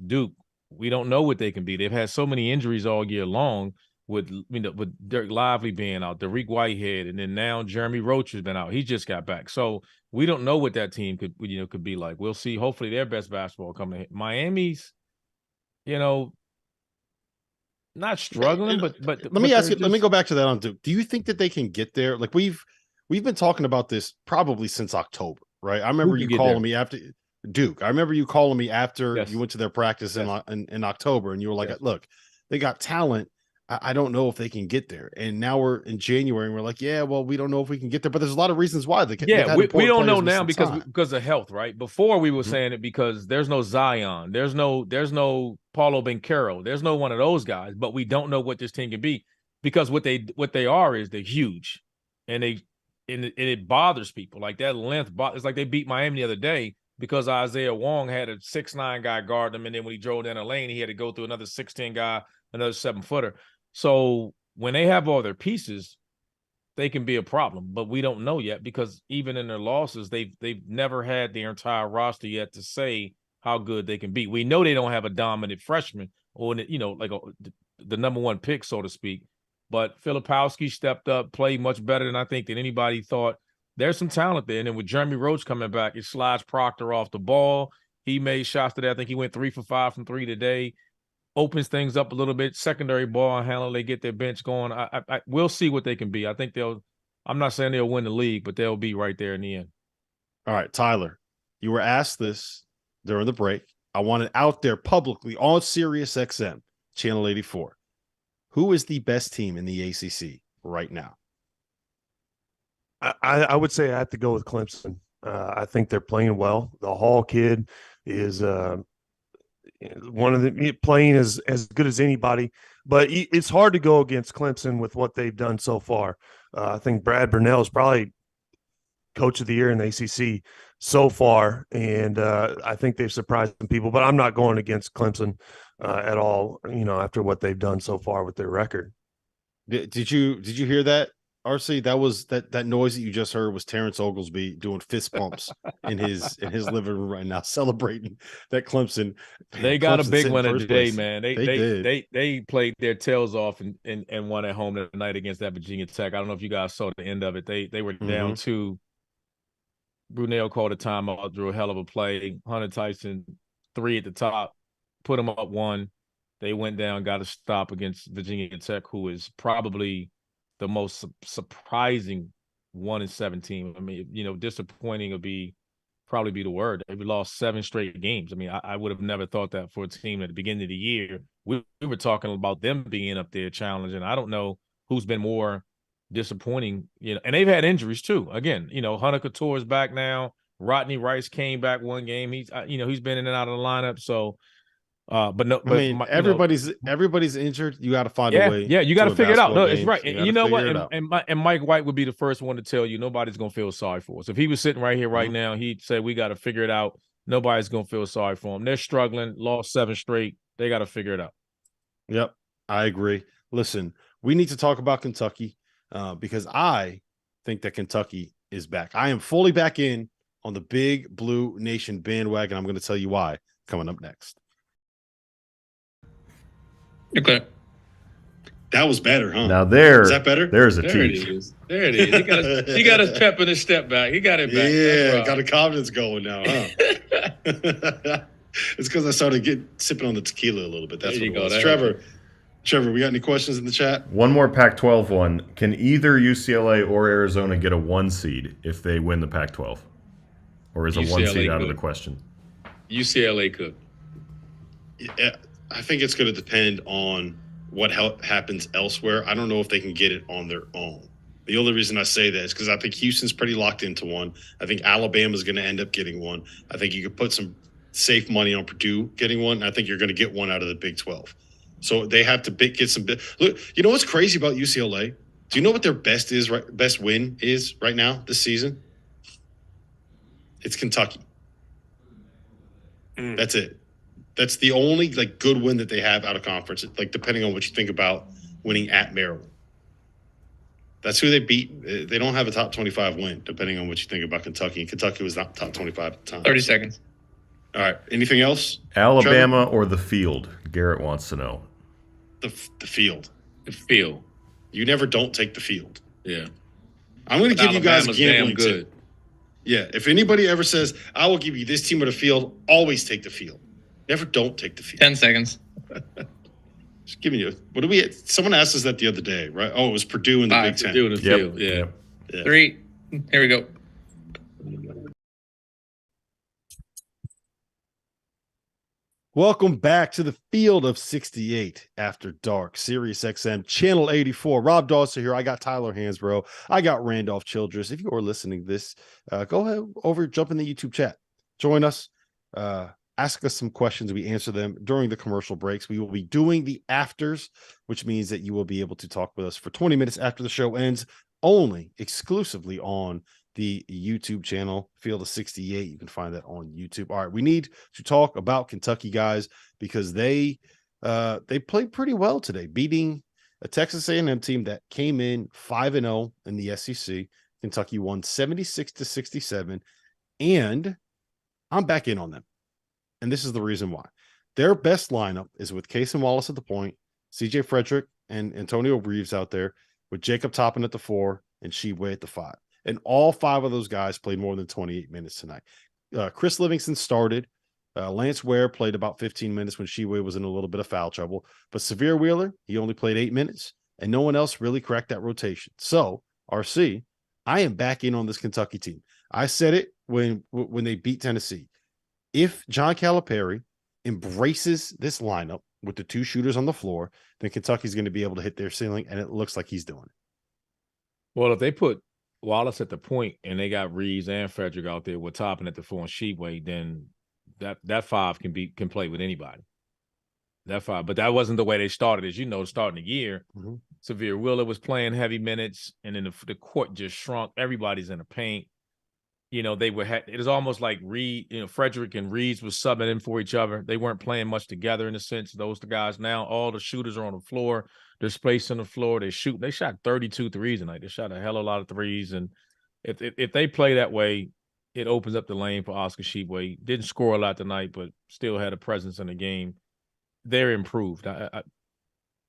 Duke, we don't know what they can be. They've had so many injuries all year long. with Derek Lively being out, Derek Whitehead, and then now Jeremy Roach has been out. He just got back. So we don't know what that team could be like. We'll see. Hopefully their best basketball coming. Miami's, not struggling, but let me ask you. Let me go back to that on Duke. Do you think that they can get there? Like we've been talking about this probably since October, right? I remember you calling me after Duke. I remember you calling me after you went to their practice in October, and you were like, "Look, they got talent. I don't know if they can get there." And now we're in January, and we're like, "Yeah, well, we don't know if we can get there." But there's a lot of reasons why they can. Yeah, we don't know now because of health, right? Before we were saying it because there's no Zion, there's no Paulo Banchero, there's no one of those guys. But we don't know what this team can be because what they are is they're huge, and it bothers people. Like that length, it's like they beat Miami the other day because Isaiah Wong had a 6'9" guy guard him, and then when he drove down the lane, he had to go through another 6'10" guy, another 7-footer. So when they have all their pieces, they can be a problem, but we don't know yet because even in their losses, they've never had their entire roster yet to say how good they can be. We know they don't have a dominant freshman or like the number one pick, so to speak. But Filipowski stepped up, played much better than I think than anybody thought. There's some talent there, and then with Jeremy Roach coming back, it slides Proctor off the ball. He made shots today. I think he went 3 for 5 from 3 today. Opens things up a little bit. Secondary ball handler, they get their bench going. We'll see what they can be. I think I'm not saying they'll win the league, but they'll be right there in the end. All right, Tyler, you were asked this during the break. I want it out there publicly on Sirius XM, Channel 84. Who is the best team in the ACC right now? I would say I have to go with Clemson. I think they're playing well. The Hall kid is one of the playing as good as anybody, but it's hard to go against Clemson with what they've done so far. I think Brad Burnell is probably coach of the year in the ACC so far, and I think they've surprised some people. But I'm not going against Clemson at all. After what they've done so far with their record. Did you hear that? RC, that was that noise that you just heard was Terrence Oglesby doing fist pumps in his living room right now, celebrating that Clemson. They got a big one today, man. They played their tails off and won at home tonight against that Virginia Tech. I don't know if you guys saw the end of it. They were down 2. Brunel called a timeout, drew a hell of a play. Hunter Tyson 3 at the top, put them up 1. They went down, got a stop against Virginia Tech, who is probably the most surprising 1-7 team. I mean, disappointing would probably be the word. They've lost 7 straight games. I mean, I would have never thought that for a team at the beginning of the year. We were talking about them being up there challenging. I don't know who's been more disappointing, and they've had injuries too. Again, Hunter Couture is back now. Rodney Rice came back one game. He's been in and out of the lineup. So, everybody's injured. You got to find a way. Yeah, you got to figure it out. No, it's right. And you know what? And Mike White would be the first one to tell you nobody's gonna feel sorry for us. If he was sitting right here right now, he'd say we got to figure it out. Nobody's gonna feel sorry for them. They're struggling. Lost 7 straight. They got to figure it out. Yep, I agree. Listen, we need to talk about Kentucky because I think that Kentucky is back. I am fully back in on the Big Blue Nation bandwagon. I'm going to tell you why coming up next. Okay. That was better, huh? Now is that better? There's a there tease. It is. There it is. He got his pep in his step back. He got it back. Yeah, got the confidence going now, huh? It's because I started sipping on the tequila a little bit. That's what it was. Trevor, we got any questions in the chat? One more Pac-12 one. Can either UCLA or Arizona get a 1 seed if they win the Pac-12? Or is a 1 seed out of the question? UCLA could. Yeah, I think it's going to depend on what happens elsewhere. I don't know if they can get it on their own. The only reason I say that is because I think Houston's pretty locked into one. I think Alabama's going to end up getting one. I think you could put some safe money on Purdue getting one. I think you're going to get one out of the Big 12. So they have to get some. Look, you know what's crazy about UCLA? Do you know what their best win is right now this season? It's Kentucky. That's it. That's the only good win that they have out of conference. Depending on what you think about winning at Maryland, that's who they beat. They don't have a top 25 win. Depending on what you think about Kentucky, and Kentucky was not top 25 at the time. 30 seconds. All right. Anything else? Alabama or the field? Garrett wants to know. The field. Field. You never don't take the field. Yeah. I'm going to give you guys Alabama's gambling damn good. tip. Yeah, if anybody ever says, I will give you this team or the field, always take the field. Never don't take the field. 10 seconds. Just giving you, what do we, someone asked us that the other day, right? Oh, it was Purdue in the Big Ten. Purdue in the field, yeah. 3. Here we go. Welcome back to the Field of 68 After Dark, Sirius XM, Channel 84. Rob Dauster here. I got Tyler Hansbrough. I got Randolph Childress. If you are listening to this, go ahead over, jump in the YouTube chat. Join us. Ask us some questions. We answer them during the commercial breaks. We will be doing the afters, which means that you will be able to talk with us for 20 minutes after the show ends, only exclusively on the YouTube channel, Field of 68. You can find that on YouTube. All right, we need to talk about Kentucky, guys, because they played pretty well today, beating a Texas A&M team that came in 5-0 in the SEC. Kentucky won 76-67, and I'm back in on them. And this is the reason why. Their best lineup is with Cason Wallace at the point, CJ Frederick and Antonio Reeves out there, with Jacob Toppin at the 4 and Sheway at the 5. And all 5 of those guys played more than 28 minutes tonight. Chris Livingston started. Lance Ware played about 15 minutes when Sheway was in a little bit of foul trouble. But Severe Wheeler, he only played 8 minutes, and no one else really cracked that rotation. So, RC, I am back in on this Kentucky team. I said it when they beat Tennessee. If John Calipari embraces this lineup with the 2 shooters on the floor, then Kentucky's going to be able to hit their ceiling, and it looks like he's doing it. Well, if they put Wallace at the point and they got Reeves and Frederick out there with Toppin at the 4 and Sheway, then that 5 can play with anybody. That 5, but that wasn't the way they started. As you know, starting the year, Severe Wheeler was playing heavy minutes, and then the court just shrunk. Everybody's in the paint. You know, it was almost like Frederick and Reeves was subbing in for each other. They weren't playing much together in a sense. Those guys now, all the shooters are on the floor. They're spaced on the floor. They shot 32 threes tonight. They shot a hell of a lot of threes. And if they play that way, it opens up the lane for Oscar Sheway. Didn't score a lot tonight, but still had a presence in the game. They're improved.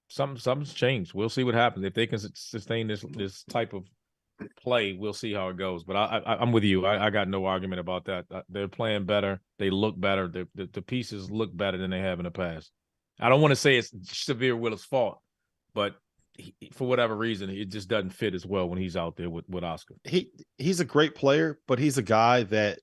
Something's changed. We'll see what happens. If they can sustain this type of play, we'll see how it goes. But I'm with you. I got no argument about that. They're playing better. They look better. The pieces look better than they have in the past. I don't want to say it's Severe Wheeler's fault, but for whatever reason, it just doesn't fit as well when he's out there with Oscar. He's a great player, but he's a guy that,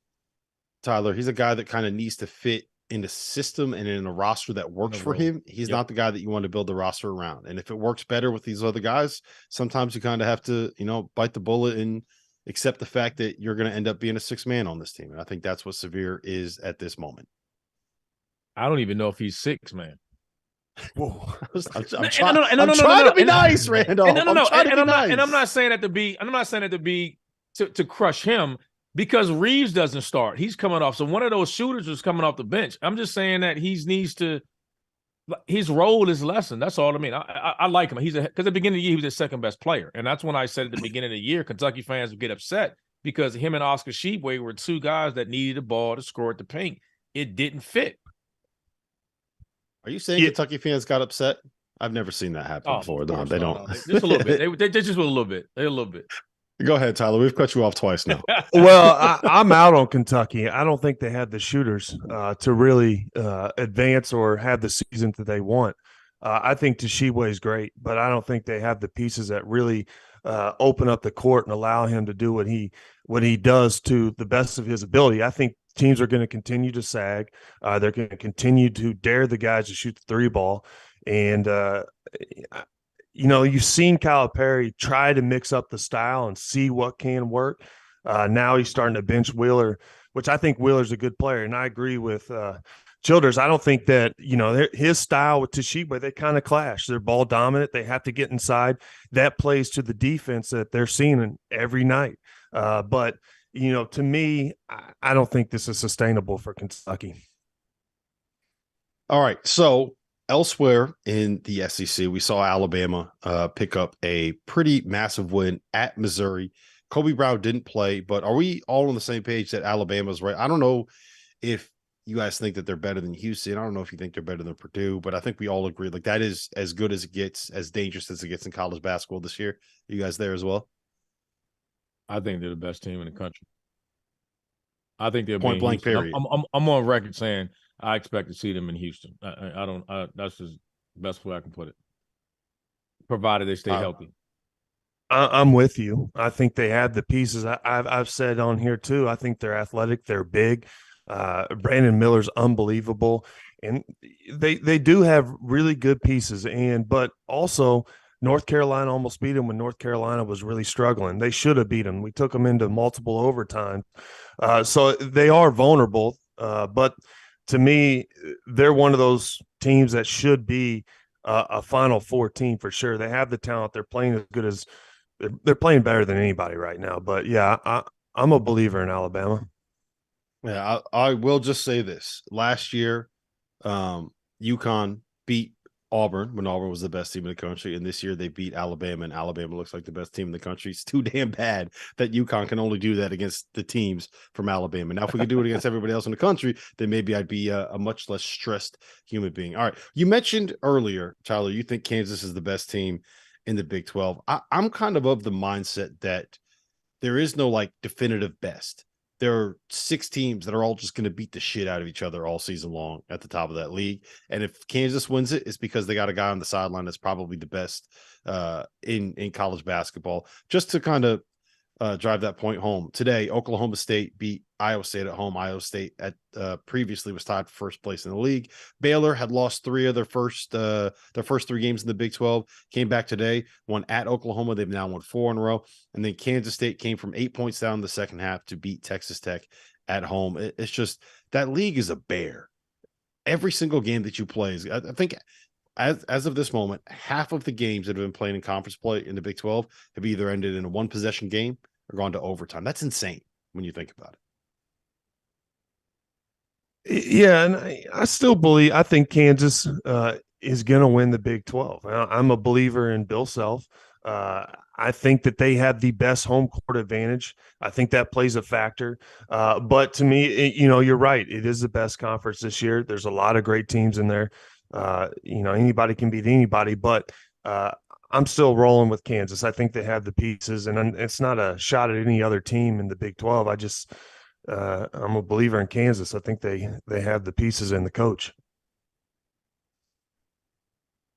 Tyler, he's a guy that kind of needs to fit in the system and in a roster that works for him. He's not the guy that you want to build the roster around. And if it works better with these other guys, sometimes you kind of have to, bite the bullet and accept the fact that you're going to end up being a 6-man on this team. And I think that's what Severe is at this moment. I don't even know if he's 6, man. Whoa. I'm trying to be nice, Randall. And I'm not saying that to be to crush him, because Reeves doesn't start. He's coming off. So one of those shooters is coming off the bench. I'm just saying that his role is lessened. That's all I mean. I like him. Because at the beginning of the year, he was the second best player. And that's when I said at the beginning of the year, Kentucky fans would get upset because him and Oscar Sheway were 2 guys that needed the ball to score at the paint. It didn't fit. Are you saying Kentucky fans got upset? I've never seen that happen before. No, they don't. Just a little bit. They just a little bit. They're a little bit. Go ahead, Tyler. We've cut you off twice now. Well, I'm out on Kentucky. I don't think they have the shooters to really advance or have the season that they want. I think Sheway is great, but I don't think they have the pieces that really open up the court and allow him to do what he does to the best of his ability. I think teams are going to continue to sag. They're going to continue to dare the guys to shoot the 3 ball. And you've seen Calipari try to mix up the style and see what can work. Now he's starting to bench Wheeler, which I think Wheeler's a good player. And I agree with Childress. I don't think that, his style with Sheway, they kind of clash. They're ball dominant. They have to get inside. That plays to the defense that they're seeing every night. But to me, I don't think this is sustainable for Kentucky. All right. So elsewhere in the SEC, we saw Alabama pick up a pretty massive win at Missouri. Kobe Brown didn't play, but are we all on the same page that Alabama's right? I don't know if you guys think that they're better than Houston. I don't know if you think they're better than Purdue, but I think we all agree like that is as good as it gets, as dangerous as it gets in college basketball this year. You guys there as well? I think they're the best team in the country. I think they'll Point be in blank Houston. period. I'm on record saying I expect to see them in Houston. I don't. That's just the best way I can put it. Provided they stay healthy. I'm with you. I think they have the pieces. I've said on here too. I think they're athletic. They're big. Brandon Miller's unbelievable, and they do have really good pieces. But also North Carolina almost beat them when North Carolina was really struggling. They should have beat them. We took them into multiple overtime. So they are vulnerable. But to me, they're one of those teams that should be a Final Four team for sure. They have the talent. They're playing as good as they're playing better than anybody right now. But yeah, I'm a believer in Alabama. Yeah, I will just say this. Last year, UConn beat Auburn when Auburn was the best team in the country, and this year they beat Alabama, and Alabama looks like the best team in the country. It's too damn bad that UConn can only do that against the teams from Alabama. Now, if we could do it against everybody else in the country, then maybe I'd be a much less stressed human being. All right, you mentioned earlier, Tyler, you think Kansas is the best team in the Big 12. I'm kind of the mindset that there is no like definitive best. There are 6 teams that are all just going to beat the shit out of each other all season long at the top of that league. And if Kansas wins it, it's because they got a guy on the sideline that's probably the best in college basketball. Just to kind of drive that point home. Today, Oklahoma State beat Iowa State at home. Iowa State at previously was tied for first place in the league. Baylor had lost 3 of their first 3 games in the Big 12. Came back today, won at Oklahoma. They've now won 4 in a row. And then Kansas State came from 8 points down in the second half to beat Texas Tech at home. It's just that league is a bear. Every single game that you play is, I think, as of this moment, half of the games that have been played in conference play in the Big 12 have either ended in a 1-possession game or gone to overtime. That's insane when you think about it. Yeah, and I still believe – I think Kansas is going to win the Big 12. I'm a believer in Bill Self. I think that they have the best home court advantage. I think that plays a factor. But to me, you're right. It is the best conference this year. There's a lot of great teams in there. Anybody can beat anybody, but I'm still rolling with Kansas. I think they have the pieces, and it's not a shot at any other team in the Big 12. I'm a believer in Kansas. I think they have the pieces and the coach.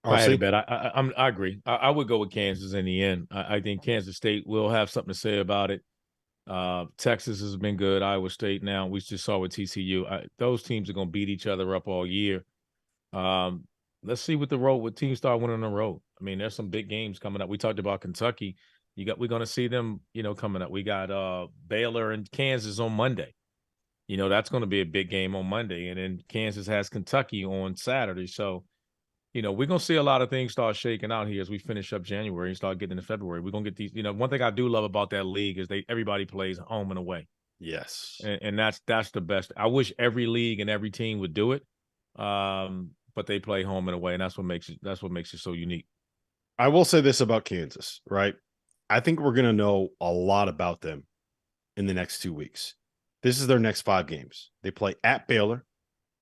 I had a bet. I agree. I would go with Kansas in the end. I think Kansas State will have something to say about it. Texas has been good. Iowa State now. We just saw with TCU. Those teams are going to beat each other up all year. Let's see what teams start winning on the road. I mean, there's some big games coming up. We talked about Kentucky. We're going to see them, coming up. We got Baylor and Kansas on Monday. That's going to be a big game on Monday. And then Kansas has Kentucky on Saturday. So, we're going to see a lot of things start shaking out here as we finish up January and start getting into February. We're going to get these, one thing I do love about that league is everybody plays home and away. Yes. And that's the best. I wish every league and every team would do it. But they play home and away, and that's what makes it so unique. I will say this about Kansas, right? I think we're going to know a lot about them in the next 2 weeks. This is their next 5 games. They play at Baylor.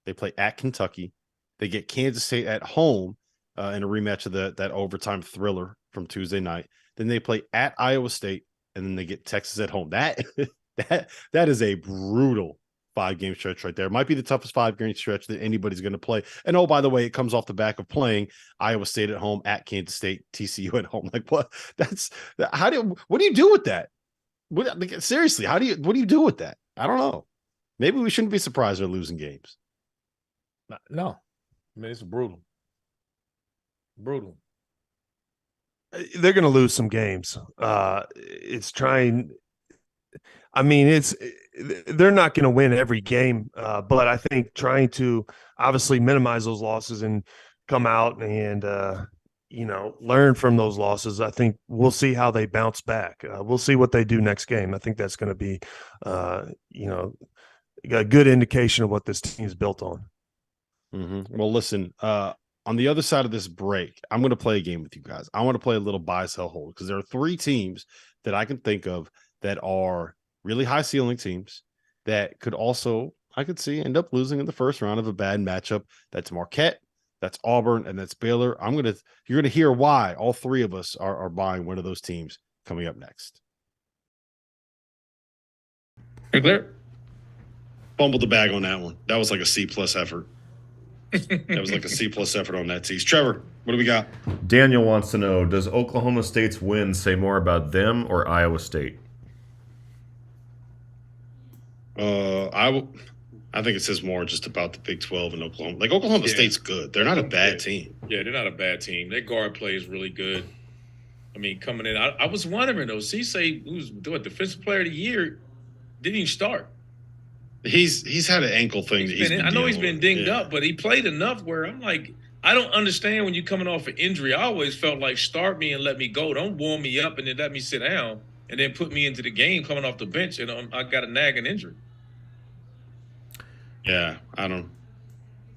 They play at Kentucky. They get Kansas State at home in a rematch of that overtime thriller from Tuesday night. Then they play at Iowa State, and then they get Texas at home. That is a brutal 5-game stretch right there. It might be the toughest 5-game stretch that anybody's going to play. And oh, by the way, it comes off the back of playing Iowa State at home, at Kansas State, TCU at home. Like what? What do you do with that? Seriously, what do you do with that? I don't know. Maybe we shouldn't be surprised they're losing games. No. I mean, it's brutal. They're going to lose some games. They're not going to win every game, but I think trying to obviously minimize those losses and come out and, learn from those losses. I think we'll see how they bounce back. We'll see what they do next game. I think that's going to be, a good indication of what this team is built on. Mm-hmm. Well, listen, on the other side of this break, I'm going to play a game with you guys. I want to play a little buy, sell, hold, because there are 3 teams that I can think of that are really high ceiling teams that could also I could see end up losing in the first round of a bad matchup. That's Marquette, that's Auburn, and that's Baylor. You're gonna hear why all three of us are buying one of those teams coming up next. You're clear? Fumbled the bag on that one. That was like a C+ effort. That was like a C+ effort on that tease. Trevor, what do we got? Daniel wants to know, does Oklahoma State's win say more about them or Iowa State? I think it says more just about the Big 12 and Oklahoma. Like, Oklahoma State's good. They're not a bad team. Yeah, they're not a bad team. Their guard play is really good. I mean, coming in, I was wondering, though, Cisse, who's doing Defensive Player of the Year, didn't even start. He's had an ankle thing. I know he's been dinged up, but he played enough where I'm like, I don't understand when you're coming off an injury. I always felt like start me and let me go. Don't warm me up and then let me sit down and then put me into the game coming off the bench and I got a nagging injury. Yeah, I don't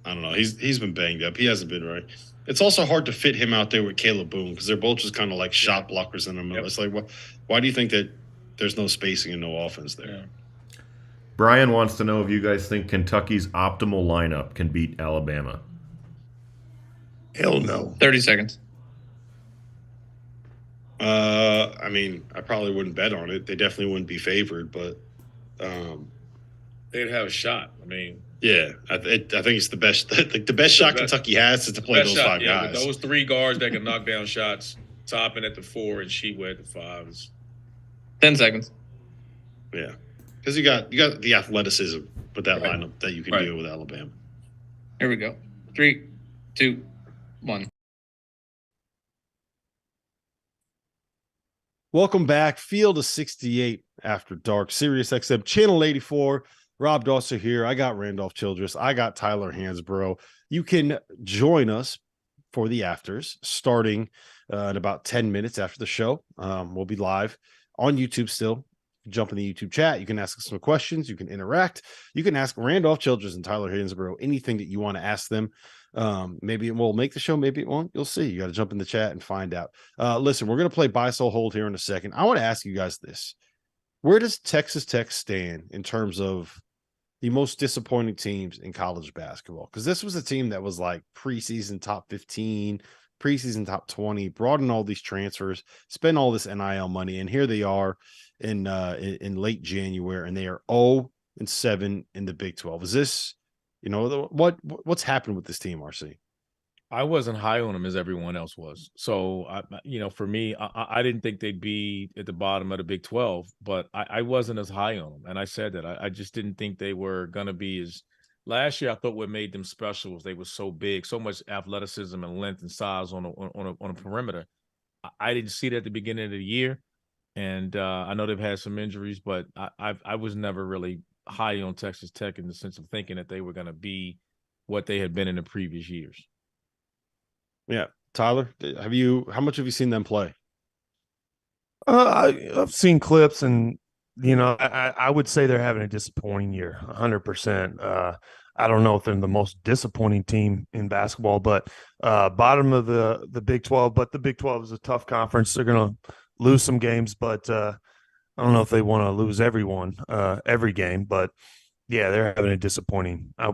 know. He's been banged up. He hasn't been right. It's also hard to fit him out there with Caleb Boone because they're both just kind of like shot blockers in the middle. Yep. It's like, why do you think that there's no spacing and no offense there? Yeah. Brian wants to know if you guys think Kentucky's optimal lineup can beat Alabama. Hell no. 30 seconds. I mean, I probably wouldn't bet on it. They definitely wouldn't be favored, but they'd have a shot. I mean, yeah, I think it's the best. The best shot Kentucky has is to play those five guys. With those three guards that can knock down shots, Toppin at the 4 and Sheetway at the 5. 10 seconds. Yeah, because you got the athleticism with that lineup that you can deal with Alabama. Here we go. 3, 2, 1. Welcome back. Field of 68 after dark. Sirius XM Channel 84. Rob Dauster here. I got Randolph Childress. I got Tyler Hansbrough. You can join us for the afters starting in about 10 minutes after the show. We'll be live on YouTube still. Jump in the YouTube chat. You can ask us some questions. You can interact. You can ask Randolph Childress and Tyler Hansbrough anything that you want to ask them. Maybe it will make the show. Maybe it won't. You'll see. You got to jump in the chat and find out. Listen, we're going to play Buy, Sell, Hold here in a second. I want to ask you guys this. Where does Texas Tech stand in terms of the most disappointing teams in college basketball? Because this was a team that was like preseason top 15, preseason top 20, brought in all these transfers, spent all this NIL money, and here they are in late January, and they are 0-7 in the Big 12. Is this, what's happened with this team, RC? I wasn't high on them as everyone else was. So, for me, I didn't think they'd be at the bottom of the Big 12, but I wasn't as high on them. And I said that. I just didn't think they were going to be as – last year I thought what made them special was they were so big, so much athleticism and length and size on a perimeter. I didn't see that at the beginning of the year. And I know they've had some injuries, but I was never really high on Texas Tech in the sense of thinking that they were going to be what they had been in the previous years. Yeah. Tyler, how much have you seen them play? I've seen clips and, I would say they're having a disappointing year, 100%. I don't know if they're the most disappointing team in basketball, but bottom of the Big 12, but the Big 12 is a tough conference. They're going to lose some games, but I don't know if they want to lose every game, but yeah, they're having a disappointing. I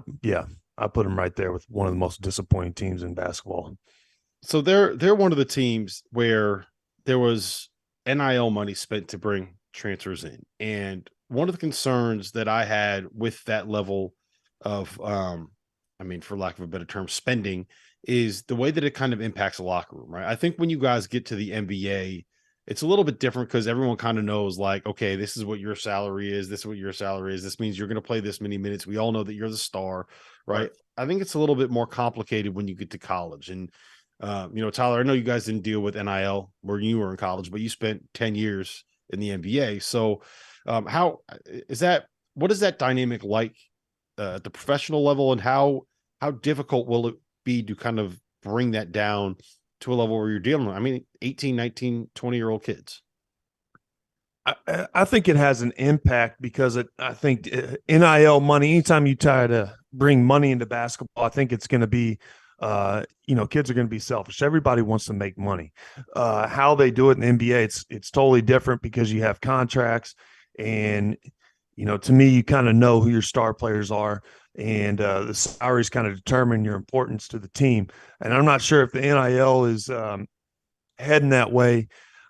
put them right there with one of the most disappointing teams in basketball. So they're one of the teams where there was NIL money spent to bring transfers in. And one of the concerns that I had with that level of, for lack of a better term, spending is the way that it kind of impacts the locker room, right? I think when you guys get to the NBA, it's a little bit different because everyone kind of knows, like, okay, this is what your salary is. This is what your salary is. This means you're going to play this many minutes. We all know that you're the star, right? I think it's a little bit more complicated when you get to college. And Tyler, I know you guys didn't deal with NIL where you were in college, but you spent 10 years in the NBA. So what is that dynamic like at the professional level, and how difficult will it be to kind of bring that down to a level where you're dealing with, 18, 19, 20-year-old kids? I think it has an impact because I think NIL money, anytime you try to bring money into basketball, I think it's going to be kids are going to be selfish. Everybody wants to make money. How they do it in the NBA, it's totally different because you have contracts and to me, you kind of know who your star players are, and the salaries kind of determine your importance to the team. And I'm not sure if the NIL is heading that way,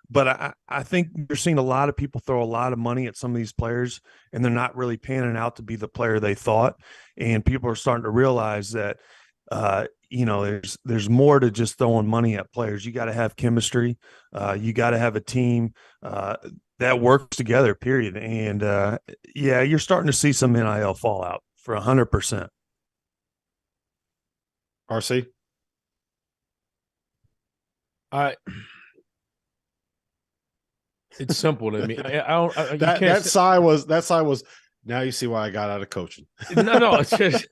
but I think you're seeing a lot of people throw a lot of money at some of these players, and they're not really panning out to be the player they thought. And people are starting to realize that, there's more to just throwing money at players. You got to have chemistry. You got to have a team that works together, period. And, you're starting to see some NIL fallout for 100%. RC? It's simple to me. I don't. That sigh was. Now you see why I got out of coaching. No. It's just,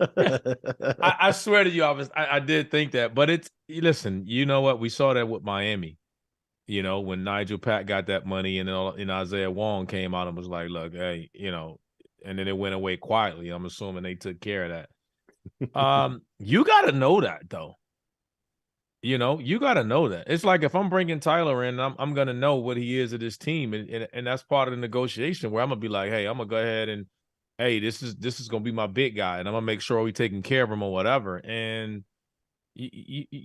I swear to you, I did think that, but listen. You know what? We saw that with Miami. When Nigel Pack got that money, and Isaiah Wong came out and was like, "Look, hey, and then it went away quietly." I'm assuming they took care of that. You got to know that, though. You got to know that. It's like if I'm bringing Tyler in, I'm going to know what he is at this team. And that's part of the negotiation where I'm going to be like, hey, I'm going to go ahead and, hey, this is going to be my big guy. And I'm going to make sure we're taking care of him or whatever. And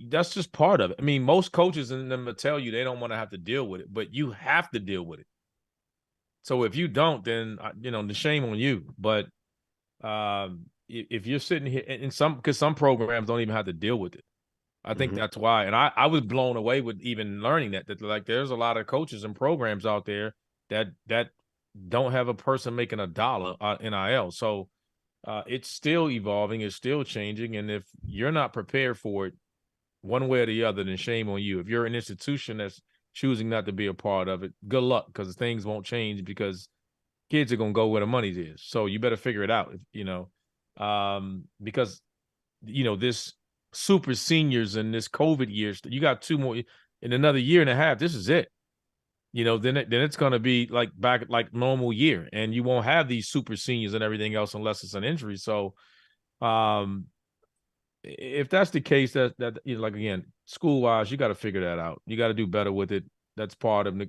that's just part of it. I mean, most coaches in them will tell you they don't want to have to deal with it, but you have to deal with it. So if you don't, then, the shame on you. But if you're sitting here because some programs don't even have to deal with it. I think that's why. And I was blown away with even learning that like there's a lot of coaches and programs out there that don't have a person making $1 NIL. So it's still evolving, it's still changing. And if you're not prepared for it one way or the other, then shame on you. If you're an institution that's choosing not to be a part of it, good luck, because things won't change because kids are going to go where the money is. So you better figure it out, because, this super seniors in this COVID year, you got 2 more in another year and a half. This is it. Then it's going to be back like normal year, and you won't have these super seniors and everything else unless it's an injury. So, if that's the case, that again, school wise, you got to figure that out. You got to do better with it. That's part of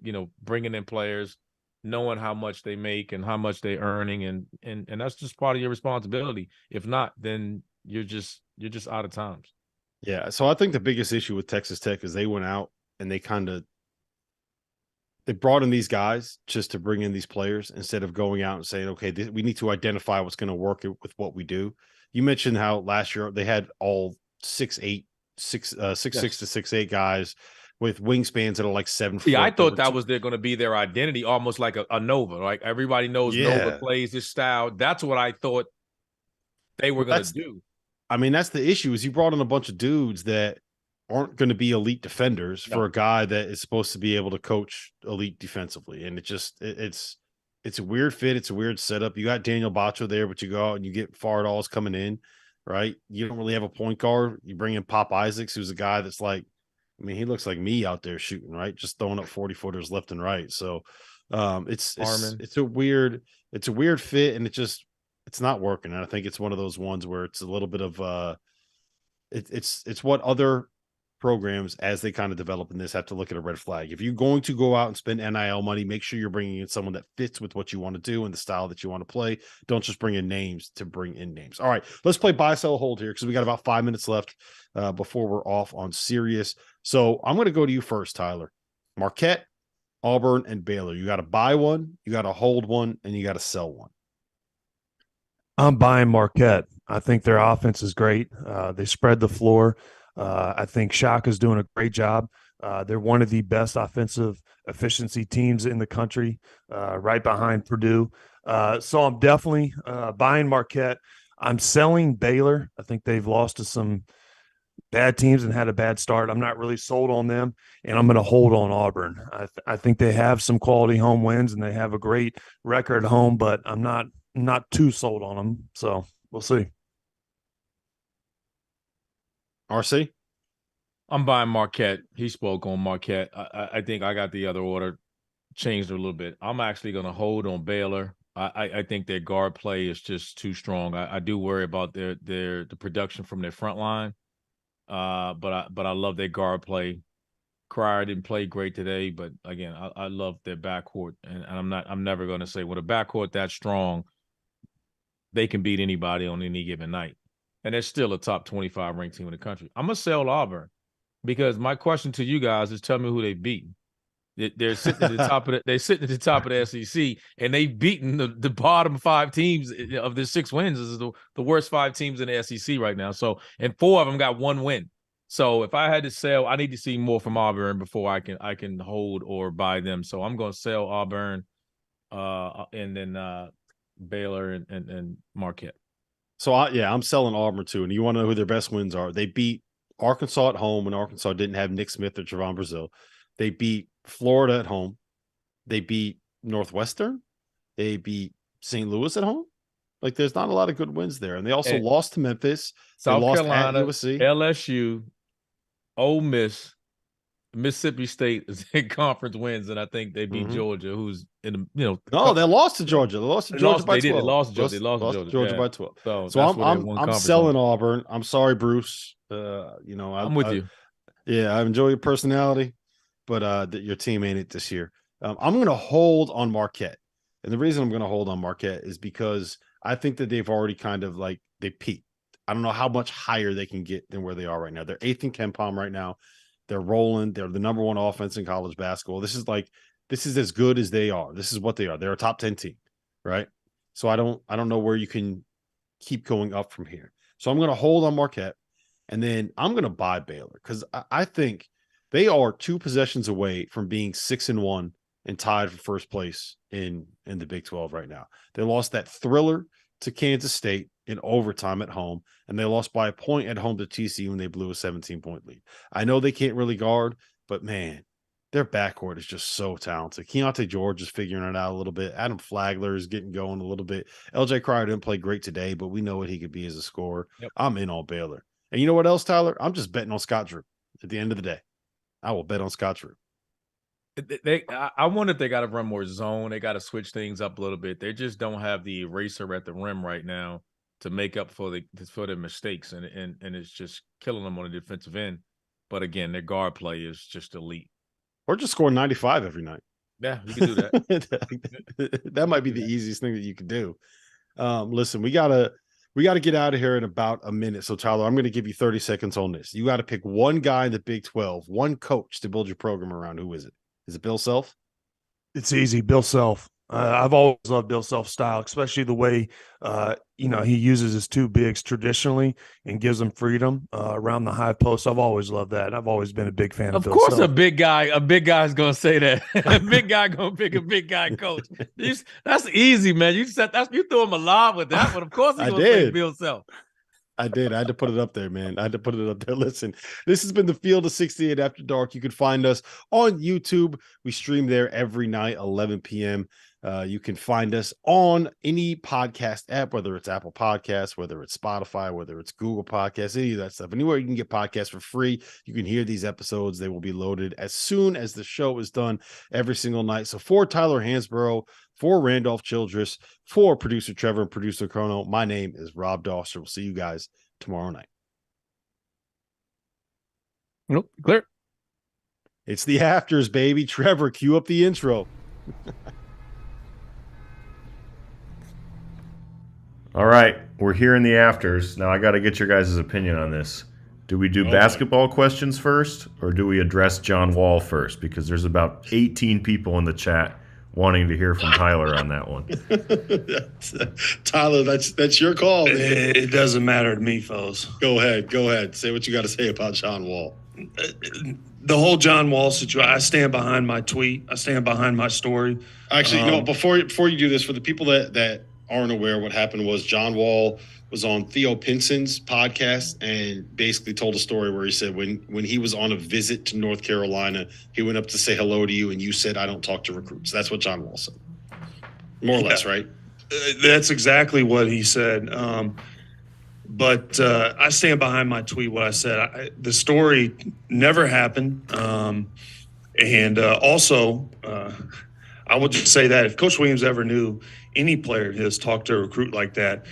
bringing in players, knowing how much they make and how much they're earning, and that's just part of your responsibility. If not, then you're just out of times. Yeah. So I think the biggest issue with Texas Tech is they went out and they brought in these guys just to bring in these players instead of going out and saying, okay, we need to identify what's going to work with what we do. You mentioned how last year they had all 6'8", 6'6" to 6'8" guys with wingspans that are like 7 foot. Yeah, I thought that was going to be their identity, almost like a Nova. Like everybody knows Nova plays this style. That's what I thought they were going to do. I mean, that's the issue is you brought in a bunch of dudes that aren't going to be elite defenders for a guy that is supposed to be able to coach elite defensively. And it's a weird fit. It's a weird setup. You got Daniel Bacot there, but you go out and you get Fardalls coming in, right? You don't really have a point guard. You bring in Pop Isaacs, who's a guy that's like, I mean, he looks like me out there shooting, right? Just throwing up 40-footers left and right. So it's a weird fit, and it's not working. And I think it's one of those ones where it's a little bit of it's what other programs, as they kind of develop in this, have to look at a red flag. If you're going to go out and spend NIL money, make sure you're bringing in someone that fits with what you want to do and the style that you want to play. Don't just bring in names to bring in names. All right, let's play buy, sell, hold here because we got about 5 minutes left before we're off on Sirius. So I'm going to go to you first, Tyler. Marquette, Auburn, and Baylor. You got to buy one, you got to hold one, and you got to sell one. I'm buying Marquette. I think their offense is great. They spread the floor. I think Shaka's doing a great job. They're one of the best offensive efficiency teams in the country, right behind Purdue. So I'm definitely buying Marquette. I'm selling Baylor. I think they've lost to some bad teams and had a bad start. I'm not really sold on them, and I'm going to hold on Auburn. I think they have some quality home wins, and they have a great record at home, but I'm not too sold on them. So we'll see. RC? I'm buying Marquette. He spoke on Marquette. I think I got the other order changed a little bit. I'm actually going to hold on Baylor. I think their guard play is just too strong. I do worry about the production from their front line. But I love their guard play. Cryer didn't play great today, but again, I love their backcourt, and I'm never going to say with a backcourt that strong, they can beat anybody on any given night. And they're still a top 25 ranked team in the country. I'm going to sell Auburn because my question to you guys is tell me who they beat. They're sitting at the top of the SEC, and they've beaten the bottom 5 teams of the 6 wins. This is the worst 5 teams in the SEC right now. So, and 4 of them got 1 win. So if I had to sell, I need to see more from Auburn before I can hold or buy them. So I'm going to sell Auburn, and then Baylor and Marquette. So I'm selling Auburn too. And you want to know who their best wins are? They beat Arkansas at home when Arkansas didn't have Nick Smith or Trevon Brazile. They beat Florida at home. They beat Northwestern. They beat St. Louis at home. Like, there's not a lot of good wins there. And they also lost to Memphis. South they lost Carolina, at USC. LSU, Ole Miss, Mississippi State is in conference wins, and I think they beat Georgia, who's in the No, they lost to Georgia. They lost to Georgia by 12. They lost to Georgia by 12. So I'm selling Auburn. I'm sorry, Bruce. I'm with you. Yeah, I enjoy your personality, but your team ain't it this year. I'm going to hold on Marquette. And the reason I'm going to hold on Marquette is because I think that they've already kind of they peaked. I don't know how much higher they can get than where they are right now. They're 8th in KenPom right now. They're rolling. They're the number 1 offense in college basketball. This is as good as they are. This is what they are. They're a top 10 team, right? So I don't know where you can keep going up from here. So I'm going to hold on Marquette, and then I'm going to buy Baylor because I think they are 2 possessions away from being 6-1 and tied for first place in the Big 12 right now. They lost that thriller to Kansas State in overtime at home, and they lost by a point at home to TCU when they blew a 17-point lead. I know they can't really guard, but man, their backcourt is just so talented. Keontae George is figuring it out a little bit. Adam Flagler is getting going a little bit. LJ Cryer didn't play great today, but we know what he could be as a scorer. Yep. I'm in on Baylor. And you know what else, Tyler? I'm just betting on Scott Drew at the end of the day. I will bet on Scott Drew. I wonder if they got to run more zone. They got to switch things up a little bit. They just don't have the eraser at the rim right now to make up for their mistakes, and it's just killing them on the defensive end. But again, their guard play is just elite. Or just score 95 every night. Yeah, you can do that. That might be the easiest thing that you could do. Listen, we gotta get out of here in about a minute. So Tyler, I'm going to give you 30 seconds on this. You got to pick one guy in the Big 12, one coach to build your program around. Who is it? Is it Bill Self? It's easy. Bill Self. I've always loved Bill Self's style, especially the way, he uses his 2 bigs traditionally and gives them freedom around the high post. I've always loved that. I've always been a big fan of Bill Self. Of course, a big guy's going to say that. A big guy going to pick a big guy coach. That's easy, man. You threw him a lob with that, but of course he's going to say Bill Self. I did. I had to put it up there, man. Listen, this has been the Field of 68 After Dark. You can find us on YouTube. We stream there every night, 11 p.m. You can find us on any podcast app, whether it's Apple Podcasts, whether it's Spotify, whether it's Google Podcasts, any of that stuff. Anywhere you can get podcasts for free, you can hear these episodes. They will be loaded as soon as the show is done every single night. So for Tyler Hansbrough, for Randolph Childress, for producer Trevor and producer Chrono, my name is Rob Dauster. We'll see you guys tomorrow night. Nope, clear. It's the afters, baby. Trevor, cue up the intro. All right, we're here in the afters. Now I got to get your guys' opinion on this. Do we do basketball questions first, or do we address John Wall first? Because there's about 18 people in the chat wanting to hear from Tyler on that one. Tyler, that's your call, man. It doesn't matter to me, fellas. Go ahead. Say what you got to say about John Wall. The whole John Wall situation, I stand behind my tweet. I stand behind my story. Actually, before you do this, for the people that aren't aware, what happened was John Wall was on Theo Pinson's podcast and basically told a story where he said when he was on a visit to North Carolina, he went up to say hello to you and you said, "I don't talk to recruits." That's what John Wall said. More or less, right? That's exactly what he said. But I stand behind my tweet, what I said. The story never happened. And also, I would just say that if Coach Williams ever knew any player of his talked to a recruit like that,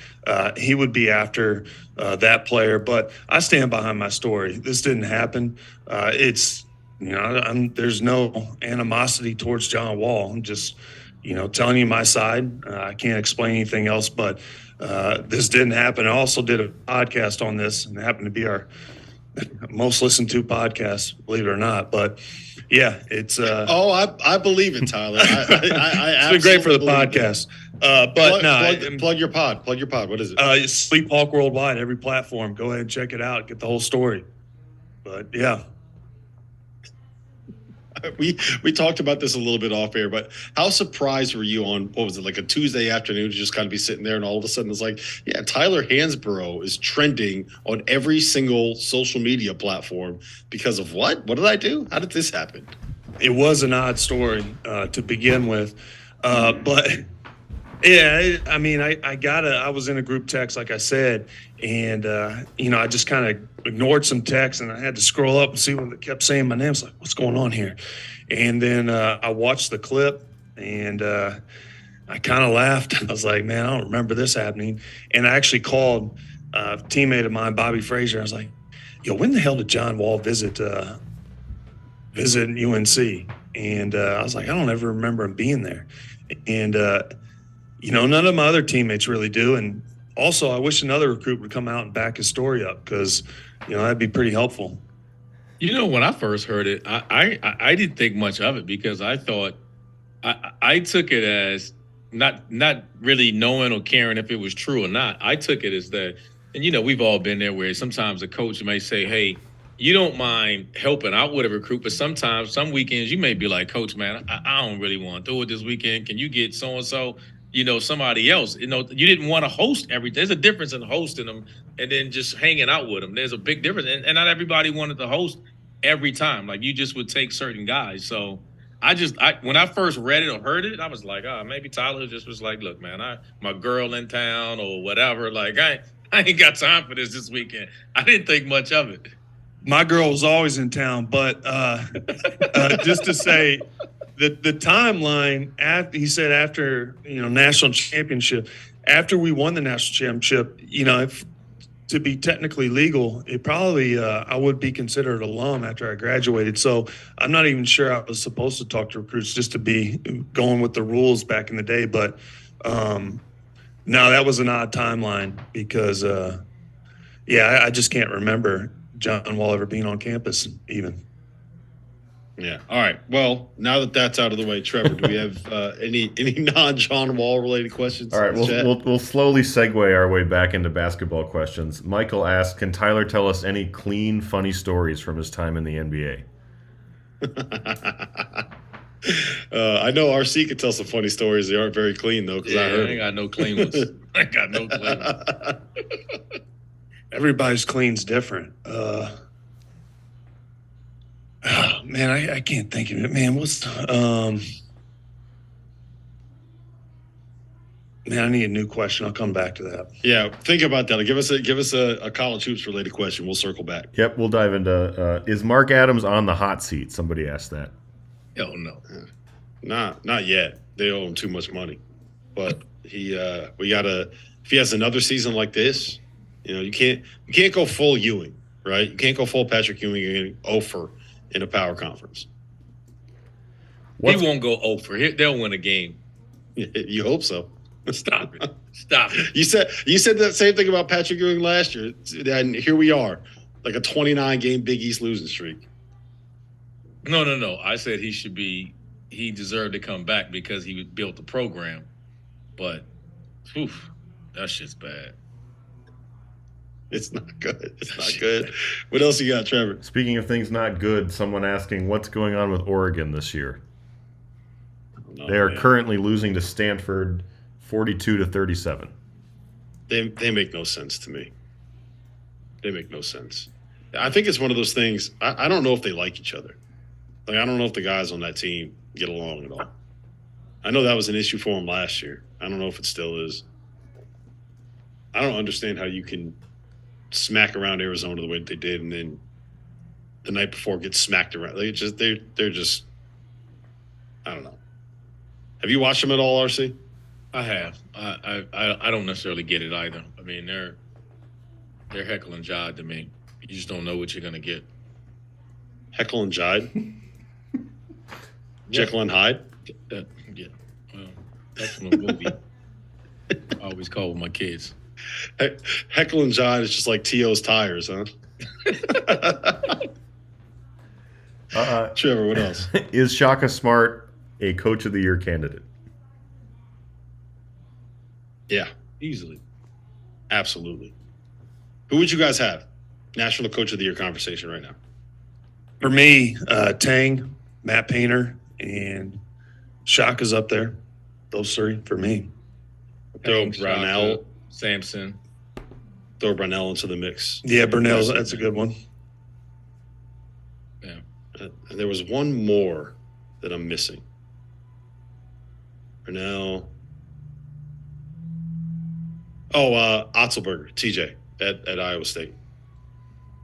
he would be after that player. But I stand behind my story. This didn't happen. There's no animosity towards John Wall. I'm just, telling you my side. I can't explain anything else, but this didn't happen. I also did a podcast on this, and it happened to be our most listened to podcast, believe it or not. But yeah, it's I believe it, Tyler. it's been great for the podcast. Plug your pod. Plug your pod. What is it? It's Sleep Hawk Worldwide, every platform. Go ahead and check it out. Get the whole story. But yeah. We talked about this a little bit off air, but how surprised were you on, what was it, like a Tuesday afternoon to just kind of be sitting there and all of a sudden it's like, yeah, Tyler Hansbrough is trending on every single social media platform because of what? What did I do? How did this happen? It was an odd story to begin with. But yeah, I mean, I was in a group text, like I said, and, I just kind of ignored some texts and I had to scroll up and see when it kept saying my name. I was like, what's going on here? And then I watched the clip and I kind of laughed. I was like, man, I don't remember this happening. And I actually called a teammate of mine, Bobby Frazier. I was like, yo, when the hell did John Wall visit UNC? And I was like, I don't ever remember him being there. And, none of my other teammates really do. And also, I wish another recruit would come out and back his story up because, that'd be pretty helpful. When I first heard it, I didn't think much of it because I thought I took it as not really knowing or caring if it was true or not. I took it as that, and we've all been there where sometimes a coach may say, hey, you don't mind helping out with a recruit, but sometimes, some weekends, you may be like, Coach, man, I don't really want to do it this weekend. Can you get so-and-so, somebody else? You didn't want to host everything. There's a difference in hosting them and then just hanging out with them. There's a big difference. And not everybody wanted to host every time. Like, you just would take certain guys. So when I first read it or heard it, I was like, maybe Tyler just was like, look, man, my girl in town or whatever. Like, I ain't got time for this weekend. I didn't think much of it. My girl was always in town, but just to say the timeline, he said after, national championship, after we won the national championship, if, to be technically legal, it probably, I would be considered alum after I graduated. So I'm not even sure I was supposed to talk to recruits just to be going with the rules back in the day. But no, that was an odd timeline because, I just can't remember John Wall ever being on campus even. Yeah. All right. Well, now that that's out of the way, Trevor, do we have any non-John Wall related questions? All right. We'll slowly segue our way back into basketball questions. Michael asked, can Tyler tell us any clean, funny stories from his time in the NBA? I know RC could tell some funny stories. They aren't very clean, though, because I heard I ain't got no clean ones. I ain't got no clean ones. Everybody's clean's different. Man, I can't think of it. Man, man, I need a new question. I'll come back to that. Yeah, think about that. Give us a college hoops related question. We'll circle back. Yep, we'll dive into is Mark Adams on the hot seat? Somebody asked that. Hell no. Not yet. They owe him too much money. But if he has another season like this, you can't go full Ewing, right? You can't go full Patrick Ewing and offer in a power conference. He won't go over. They'll win a game. You hope so. Stop it. Stop it. You said that same thing about Patrick Ewing last year, and here we are, like a 29-game Big East losing streak. No. I said he deserved to come back because he built the program. But, that shit's bad. It's not good. It's not good. What else you got, Trevor? Speaking of things not good, someone asking what's going on with Oregon this year. They are currently losing to Stanford 42-37. They make no sense to me. They make no sense. I think it's one of those things. I don't know if they like each other. Like, I don't know if the guys on that team get along at all. I know that was an issue for them last year. I don't know if it still is. I don't understand how you can smack around Arizona the way that they did, and then the night before get smacked around. They're just I don't know. Have you watched them at all, RC? I have. I don't necessarily get it either. I mean, they're heckle and jive to me. You just don't know what you're gonna get. Heckle and jive? Jekyll and Hyde? Yeah. Well, that's from a movie. I always call with my kids. Heckle and John is just like T.O.'s tires, huh? Trevor, what else? Is Shaka Smart a Coach of the Year candidate? Yeah, Easily. absolutely. Who would you guys have? National Coach of the Year conversation right now. For me, Tang, Matt Painter, and Shaka's up there. Those three for me. Throw Hank, Brownell. Shaka, Sampson. Throw Brownell into the mix. Yeah, Burnell's that's a good one. Yeah. And there was one more that I'm missing. Brownell. Oh, Otzelberger, TJ at Iowa State.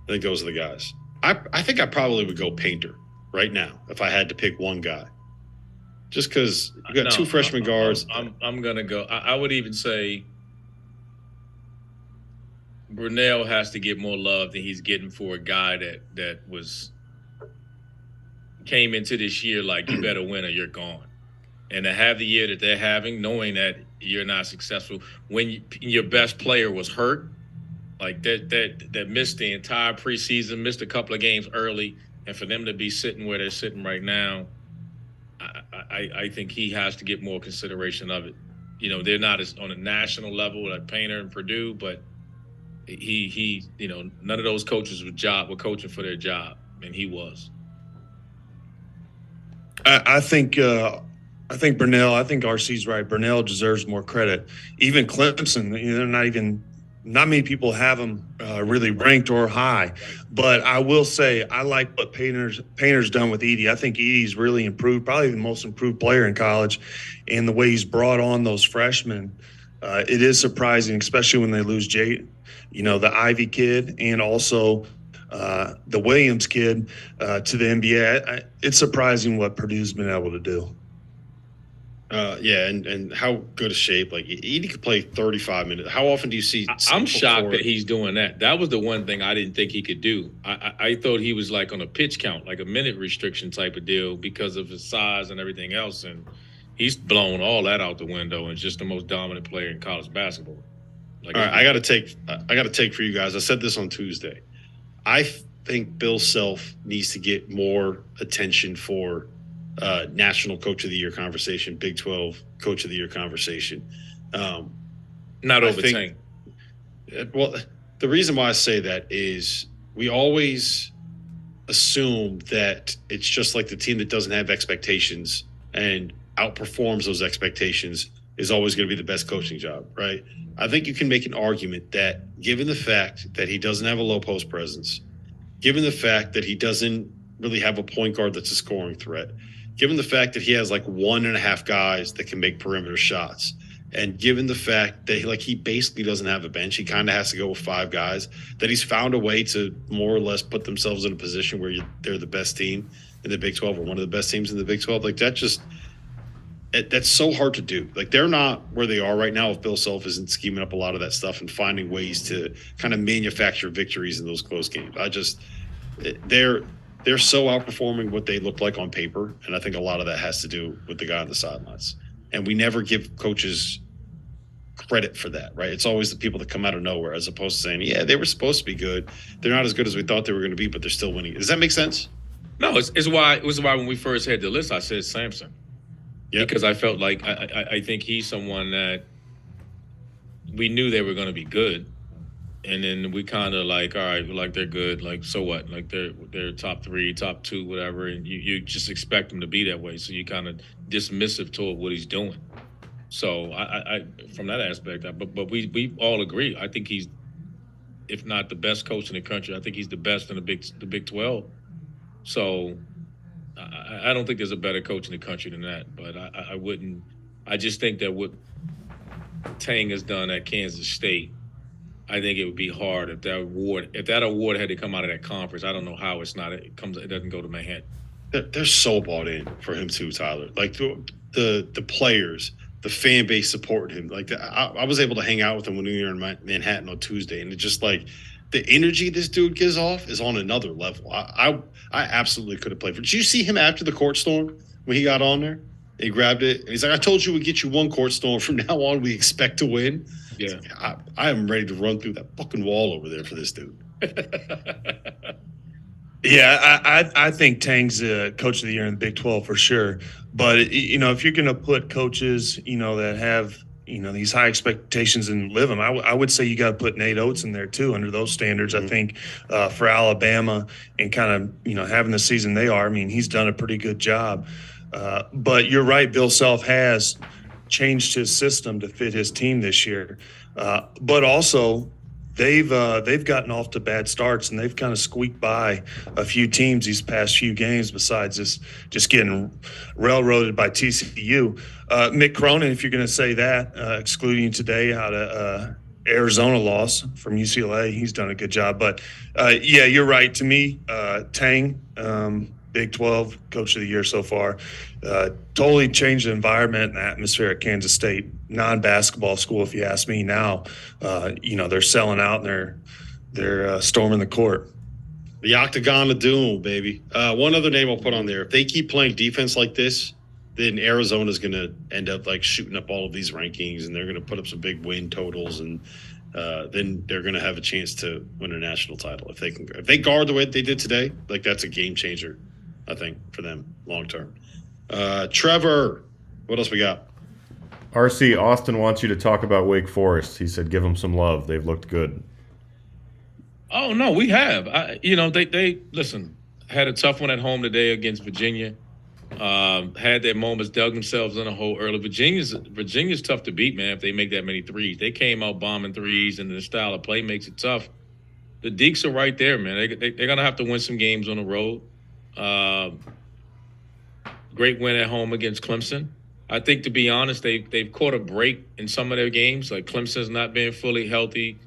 I think those are the guys. I think I probably would go Painter right now if I had to pick one guy. Just because you got two freshman guards. I'm gonna go. I would even say Brunell has to get more love than he's getting for a guy that came into this year like you better win or you're gone. And to have the year that they're having, knowing that you're not successful when your best player was hurt, like that missed the entire preseason, missed a couple of games early, and for them to be sitting where they're sitting right now, I think he has to get more consideration of it. You know, they're not as on a national level like Painter and Purdue, but he none of those coaches were coaching for their job, and he was. I think Burnell. I think RC's right. Burnell deserves more credit. Even Clemson, they're not many people have them really ranked or high. But I will say I like what Painter's done with Edey. I think Edey's really improved, probably the most improved player in college, and the way he's brought on those freshmen. It is surprising, especially when they lose the Ivy kid and also the Williams kid to the NBA. It's surprising what Purdue's been able to do. And how good a shape. Like Edey could play 35 minutes. How often do you see? I'm shocked that he's doing that. That was the one thing I didn't think he could do. I thought he was like on a pitch count, like a minute restriction type of deal because of his size and everything else. And he's blown all that out the window and just the most dominant player in college basketball. All right, I got to take for you guys. I said this on Tuesday. I think Bill Self needs to get more attention for National Coach of the Year conversation, Big 12 Coach of the Year conversation. Not over Tank. Well, the reason why I say that is we always assume that it's just like the team that doesn't have expectations and outperforms those expectations is always going to be the best coaching job, right? I think you can make an argument that given the fact that he doesn't have a low post presence, given the fact that he doesn't really have a point guard that's a scoring threat, given the fact that he has like 1.5 guys that can make perimeter shots, and given the fact that he basically doesn't have a bench, he kind of has to go with 5 guys, that he's found a way to more or less put themselves in a position where they're the best team in the Big 12 or one of the best teams in the Big 12. Like that's so hard to do. Like they're not where they are right now if Bill Self isn't scheming up a lot of that stuff and finding ways to kind of manufacture victories in those close games. They're so outperforming what they look like on paper, and I think a lot of that has to do with the guy on the sidelines. And we never give coaches credit for that, right? It's always the people that come out of nowhere as opposed to saying, yeah, they were supposed to be good. They're not as good as we thought they were going to be, but they're still winning. Does that make sense? No, it was why when we first had the list, I said Sampson. Yeah, because I felt like I think he's someone that we knew they were going to be good. And then we kind of like, all right, like they're good. Like, so what? Like they're top 3, top 2, whatever. And you just expect them to be that way. So you kind of dismissive toward what he's doing. So I from that aspect, but we all agree. I think he's, if not the best coach in the country, I think he's the best in the Big 12. So I don't think there's a better coach in the country than that. But I just think that what Tang has done at Kansas State, I think it would be hard if that award had to come out of that conference. I don't know how it doesn't go to Manhattan. They're so bought in for him too, Tyler. Like the players, the fan base supporting him. Like I was able to hang out with him when we were in Manhattan on Tuesday, and it just like the energy this dude gives off is on another level. I absolutely could have played for. Did you see him after the court storm when he got on there? He grabbed it. And he's like, I told you we'd get you one court storm. From now on, we expect to win. Yeah. I am ready to run through that fucking wall over there for this dude. Yeah, I think Tang's coach of the year in the Big 12 for sure. But, if you're going to put coaches, that have, these high expectations and live them, I would say you got to put Nate Oates in there too under those standards. I think for Alabama and kind of, having the season they are, he's done a pretty good job. But you're right, Bill Self has changed his system to fit his team this year. But also, they've gotten off to bad starts, and they've kind of squeaked by a few teams these past few games besides just getting railroaded by TCU. Mick Cronin, if you're going to say that, excluding today out of Arizona loss from UCLA, he's done a good job. But, yeah, you're right. To me, Tang, Big 12 coach of the year so far, totally changed the environment and atmosphere at Kansas State. Non-basketball school, if you ask me now. They're selling out and they're storming the court. The Octagon of Doom, baby. One other name I'll put on there. If they keep playing defense like this, then Arizona's going to end up like shooting up all of these rankings, and they're going to put up some big win totals, and then they're going to have a chance to win a national title if they guard the way they did today. Like, that's a game changer, I think, for them long term. Trevor, what else we got? RC, Austin wants you to talk about Wake Forest. He said give them some love. They've looked good. Oh, no, we have. They listen, had a tough one at home today against Virginia. Had their moments, dug themselves in a hole early. Virginia's tough to beat, man, if they make that many threes. They came out bombing threes, and the style of play makes it tough. The Deeks are right there, man. They're going to have to win some games on the road. Great win at home against Clemson. I think, to be honest, they've caught a break in some of their games. Like, Clemson's not being fully healthy.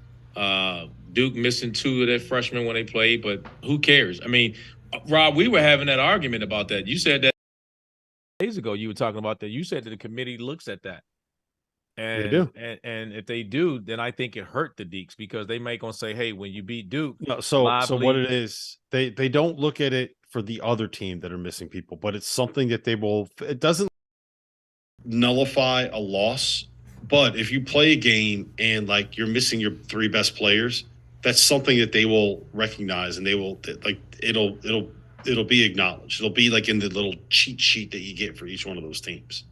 Duke missing 2 of their freshmen when they played, but who cares? Rob, we were having that argument about that. You said that days ago. You were talking about that. You said that the committee looks at that. And they do. And if they do, then I think it hurt the Deeks because they might gonna say, hey, when you beat Duke. No, so what it is, they don't look at it for the other team that are missing people, but it's something that it doesn't nullify a loss. But if you play a game and like you're missing your 3 best players, that's something that they will recognize, and they will it'll be acknowledged. It'll be like in the little cheat sheet that you get for each one of those teams,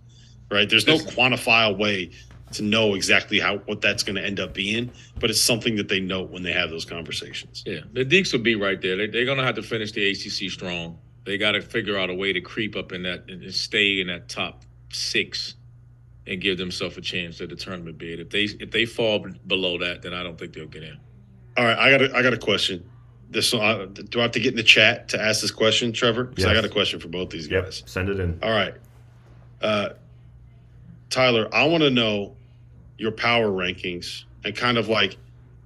right? There's no quantifiable way to know exactly what that's going to end up being, but it's something that they note when they have those conversations. Yeah, the Deeks will be right there. They're going to have to finish the ACC strong. They got to figure out a way to creep up in that and stay in that top 6 and give themselves a chance at the tournament bid. If they fall below that, then I don't think they'll get in. All right, I got a question. Do I have to get in the chat to ask this question, Trevor? Because I got a question for both these guys. Send it in. All right. Tyler, I want to know your power rankings and kind of like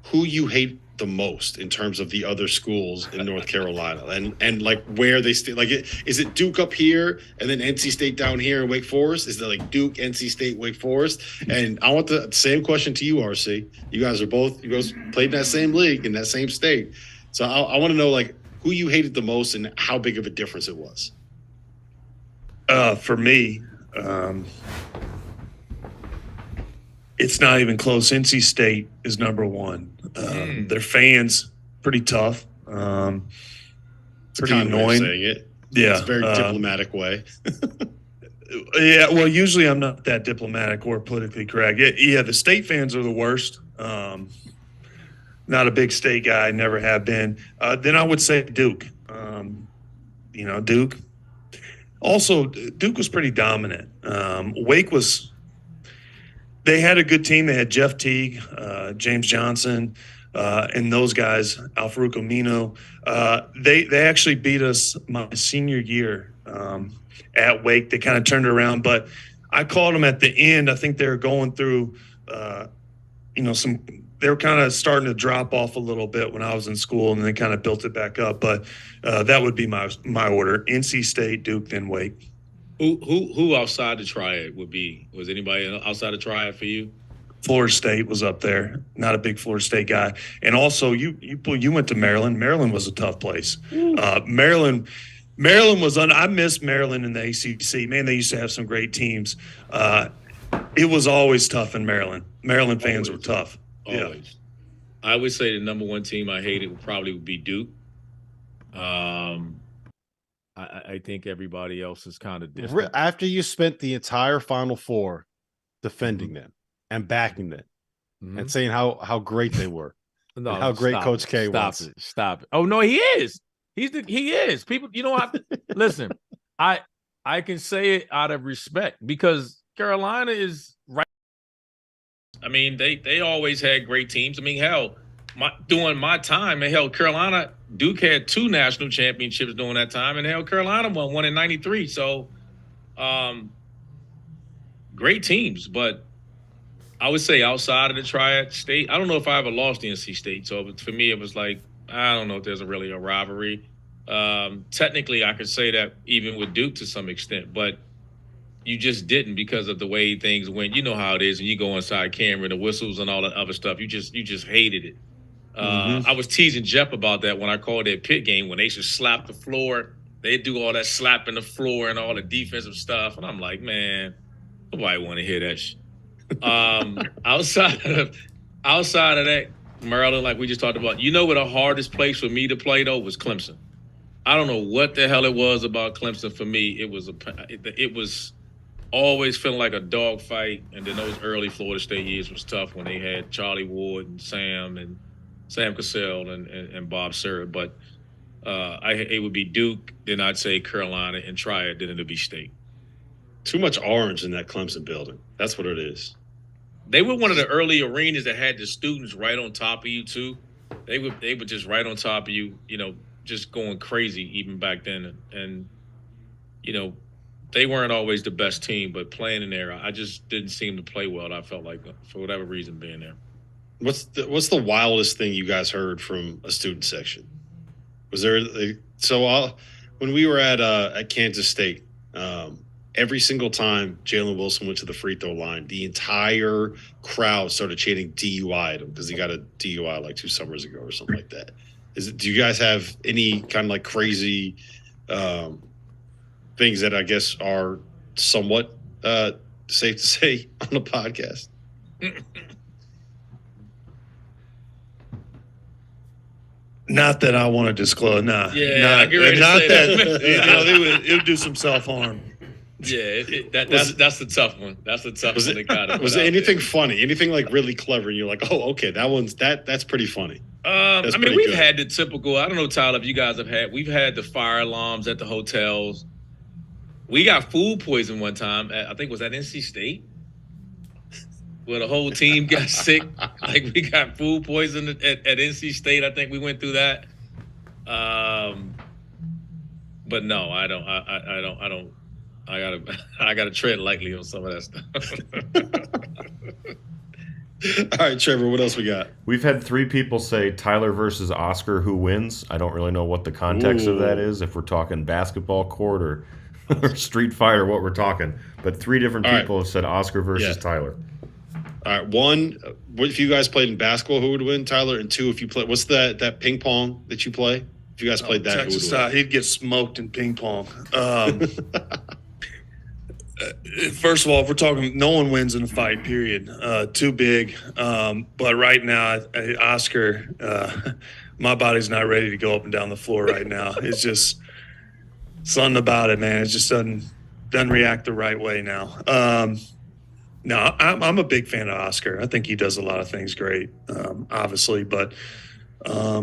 who you hate the most in terms of the other schools in North Carolina and like where they stay. Like, is it Duke up here and then NC State down here and Wake Forest? Is it like Duke, NC State, Wake Forest? And I want the same question to you, RC. You guys played in that same league in that same state. So I want to know like who you hated the most and how big of a difference it was. For me, it's not even close. NC State is number 1. Their fans, pretty tough. It's pretty annoying. Saying it. Yeah. It's a very diplomatic way. Yeah, well, usually I'm not that diplomatic or politically correct. Yeah, the State fans are the worst. Not a big State guy, never have been. Then I would say Duke. Duke. Also, Duke was pretty dominant. Wake was – they had a good team. They had Jeff Teague, James Johnson, and those guys, Al-Farouq Aminu. They actually beat us my senior year at Wake. They kind of turned it around. But I called them at the end. I think they were going through they were kind of starting to drop off a little bit when I was in school, and they kind of built it back up. But that would be my order: NC State, Duke, then Wake. Who outside the triad was anybody outside the triad for you? Florida State was up there. Not a big Florida State guy. And also, you went to Maryland. Maryland was a tough place. Maryland Maryland was I miss Maryland in the ACC. Man, they used to have some great teams. It was always tough in Maryland. Maryland fans were tough. Always. Yeah. I would say the number one team I hated would be Duke. I think everybody else is kind of different. After you spent the entire Final Four defending them and backing them and saying how great they were, no, how great Coach K was. Stop it! Oh no, he is. He is. People, you know what? Listen, I can say it out of respect because Carolina is right. I mean, they always had great teams. I mean, hell, during my time, and hell, Carolina, Duke had 2 national championships during that time, and hell, Carolina won one in '93. So, great teams. But I would say outside of the Triad State, I don't know if I ever lost the NC State. So for me, it was like, I don't know if there's really a rivalry. Technically, I could say that even with Duke to some extent, but you just didn't because of the way things went. You know how it is, and you go inside camera, the whistles and all that other stuff. You just hated it. I was teasing Jeff about that when I called that Pitt game when they should slap the floor. They do all that slapping the floor and all the defensive stuff, and I'm like, man, nobody want to hear that shit. Outside of that, Maryland, like we just talked about, you know what the hardest place for me to play though was Clemson. I don't know what the hell it was about Clemson for me. It was always feeling like a dogfight, and then those early Florida State years was tough when they had Charlie Ward and Sam Cassell and Bob Sura. But it would be Duke, then I'd say Carolina, and Triad, then it'd be State. Too much orange in that Clemson building. That's what it is. They were one of the early arenas that had the students right on top of you too. They were just right on top of you, you know, just going crazy even back then. And you know, they weren't always the best team, but playing in there, I just didn't seem to play well. I felt like, for whatever reason, being there. What's the wildest thing you guys heard from a student section? Was there when we were at Kansas State, every single time Jalen Wilson went to the free throw line, the entire crowd started chanting DUI at him because he got a DUI like 2 summers ago or something like that. Do you guys have any kind of like crazy things that I guess are somewhat safe to say on the podcast? Not that I want to disclose. Not that. It would do some self-harm. Yeah, that's the tough one. That's the tough one. They got it. Was there anything funny? Anything like really clever? And you're like, oh, okay, that's pretty funny. I mean, we've had the typical. I don't know, Tyler, if you guys have had. We've had the fire alarms at the hotels. We got food poison one time. I think it was at NC State, where the whole team got sick. Like we got food poison at NC State. I think we went through that. But no, I don't. I gotta tread lightly on some of that stuff. All right, Trevor, what else we got? We've had 3 people say Tyler versus Oscar, who wins. I don't really know what the context of that is, if we're talking basketball court or Street Fighter, what we're talking. But 3 different people have said Oscar versus Tyler. All right, 1, what if you guys played in basketball, who would win, Tyler? And 2, if you play, what's that ping pong that you play? If you guys played that, Texas who would win? He'd get smoked in ping pong. First of all, if we're talking, no one wins in a fight, period. Too big. But right now, Oscar, my body's not ready to go up and down the floor right now. It's just something about it, man. It just doesn't react the right way now. No, I'm a big fan of Oscar. I think he does a lot of things great, obviously. But I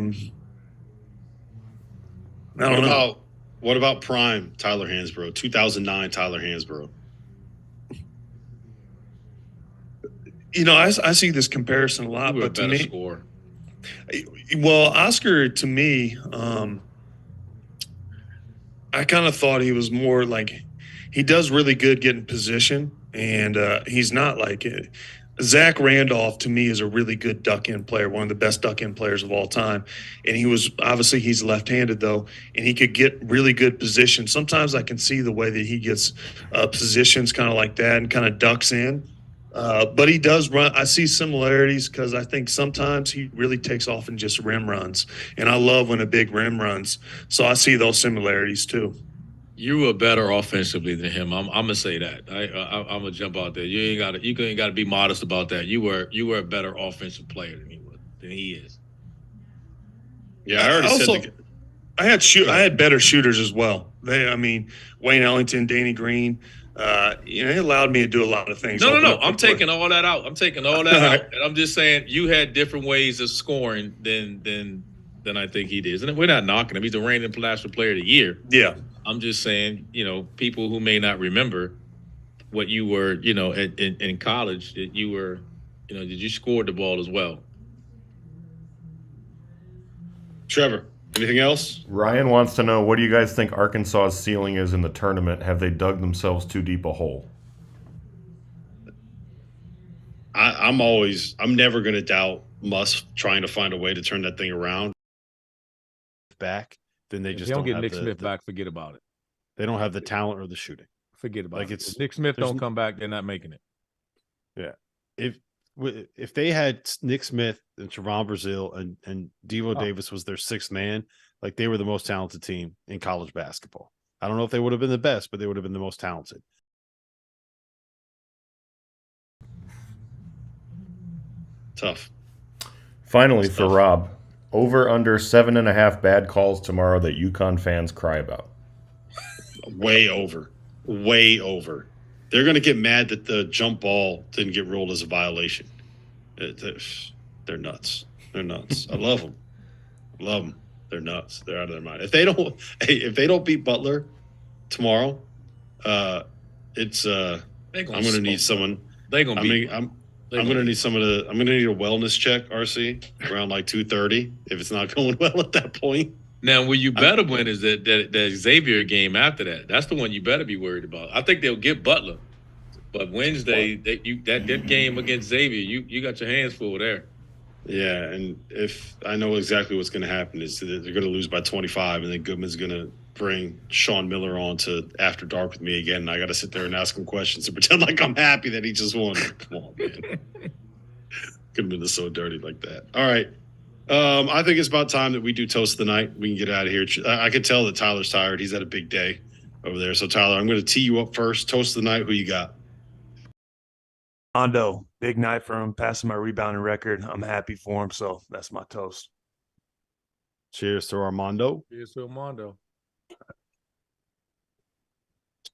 don't know. What about prime Tyler Hansbrough, 2009 Tyler Hansbrough? You know, I see this comparison a lot, but to me, score. Well, Oscar, to me, I kind of thought he was more like he does really good getting position, and he's not like it. Zach Randolph, to me, is a really good duck-in player, one of the best duck-in players of all time. And he's left-handed, though, and he could get really good position. Sometimes I can see the way that he gets positions kind of like that and kind of ducks in. But he does run. I see similarities because I think sometimes he really takes off and just rim runs. And I love when a big rim runs. So I see those similarities, too. You were better offensively than him. I'm gonna say that. I'm gonna jump out there. You ain't gotta be modest about that. You were a better offensive player than he is. Yeah, I already also, said. I had better shooters as well. Wayne Ellington, Danny Green. It allowed me to do a lot of things. No. I'm taking all that out. And I'm just saying you had different ways of scoring than I think he did. And we're not knocking him. He's the reigning Plaster Player of the Year. Yeah. I'm just saying, people who may not remember what you were, in college, that you were, that you scored the ball as well. Trevor, anything else? Ryan wants to know, what do you guys think Arkansas's ceiling is in the tournament? Have they dug themselves too deep a hole? I'm never going to doubt Muss trying to find a way to turn that thing around. Back, then they If just they don't get have Nick Smith back, forget about it. They don't have the talent or the shooting. Forget about it. If If Nick Smith don't come back, they're not making it. Yeah. If they had Nick Smith and Trevon Brazile and Devo Davis was their sixth man, like they were the most talented team in college basketball. I don't know if they would have been the best, but they would have been the most talented. Tough. Finally, for Rob, over under 7.5 bad calls tomorrow that UConn fans cry about. Way over. They're going to get mad that the jump ball didn't get ruled as a violation. They're nuts. I love them. They're nuts. They're out of their mind. If they don't beat Butler tomorrow, I'm going to need someone. They're going to beat. I'm going to need I'm going to need a wellness check, RC, around like 2:30 if it's not going well at that point. Now, where you better win is that Xavier game after that. That's the one you better be worried about. I think they'll get Butler, but Wednesday that game against Xavier, you got your hands full there. Yeah, and if I know exactly what's going to happen is that they're going to lose by 25, and then Goodman's going to bring Sean Miller on to After Dark with me again, and I got to sit there and ask him questions and pretend like I'm happy that he just won. Come on, man. Goodman is so dirty like that. All right. I think it's about time that we do Toast of the Night. We can get out of here. I can tell that Tyler's tired. He's had a big day over there. So, Tyler, I'm going to tee you up first. Toast of the Night, who you got? Armando, big night for him, passing my rebounding record. I'm happy for him, so that's my toast. Cheers to Armando. Cheers to Armando.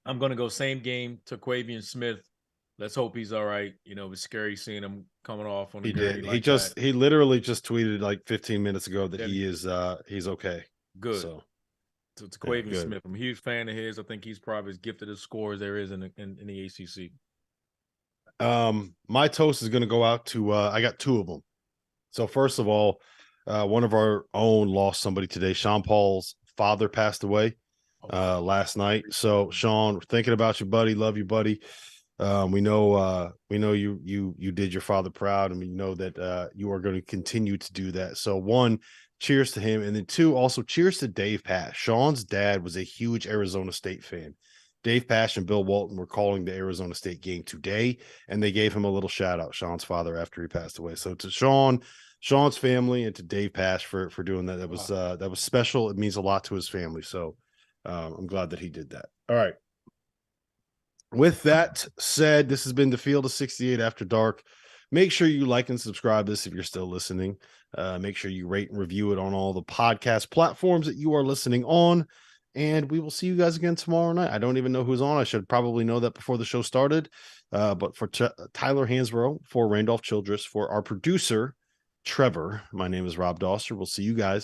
I'm going to go same game to Quavian Smith. Let's hope he's all right. It was scary seeing him coming off on the He like did. that. He literally just tweeted like 15 minutes ago that he's okay. Good. So to Quavian Smith, I'm a huge fan of his. I think he's probably as gifted a scorer as there is in the ACC. My toast is going to go out to I got two of them. So first of all, one of our own lost somebody today. Sean Paul's father passed away last night. So Sean, we're thinking about you, buddy. Love you, buddy. We know you did your father proud, and we know that you are going to continue to do that. So one, cheers to him, and then two, also cheers to Dave Pasch. Sean's dad was a huge Arizona State fan. Dave Pasch and Bill Walton were calling the Arizona State game today, and they gave him a little shout out, Sean's father, after he passed away. So to Sean's family, and to Dave Pasch for doing that. That was special. It means a lot to his family. So I'm glad that he did that. All right. With that said, this has been the Field of 68 After Dark. Make sure you like and subscribe this if you're still listening. Make sure you rate and review it on all the podcast platforms that you are listening on. And we will see you guys again tomorrow night. I don't even know who's on. I should probably know that before the show started. But for Tyler Hansbrough, for Randolph Childress, for our producer, Trevor, my name is Rob Dauster. We'll see you guys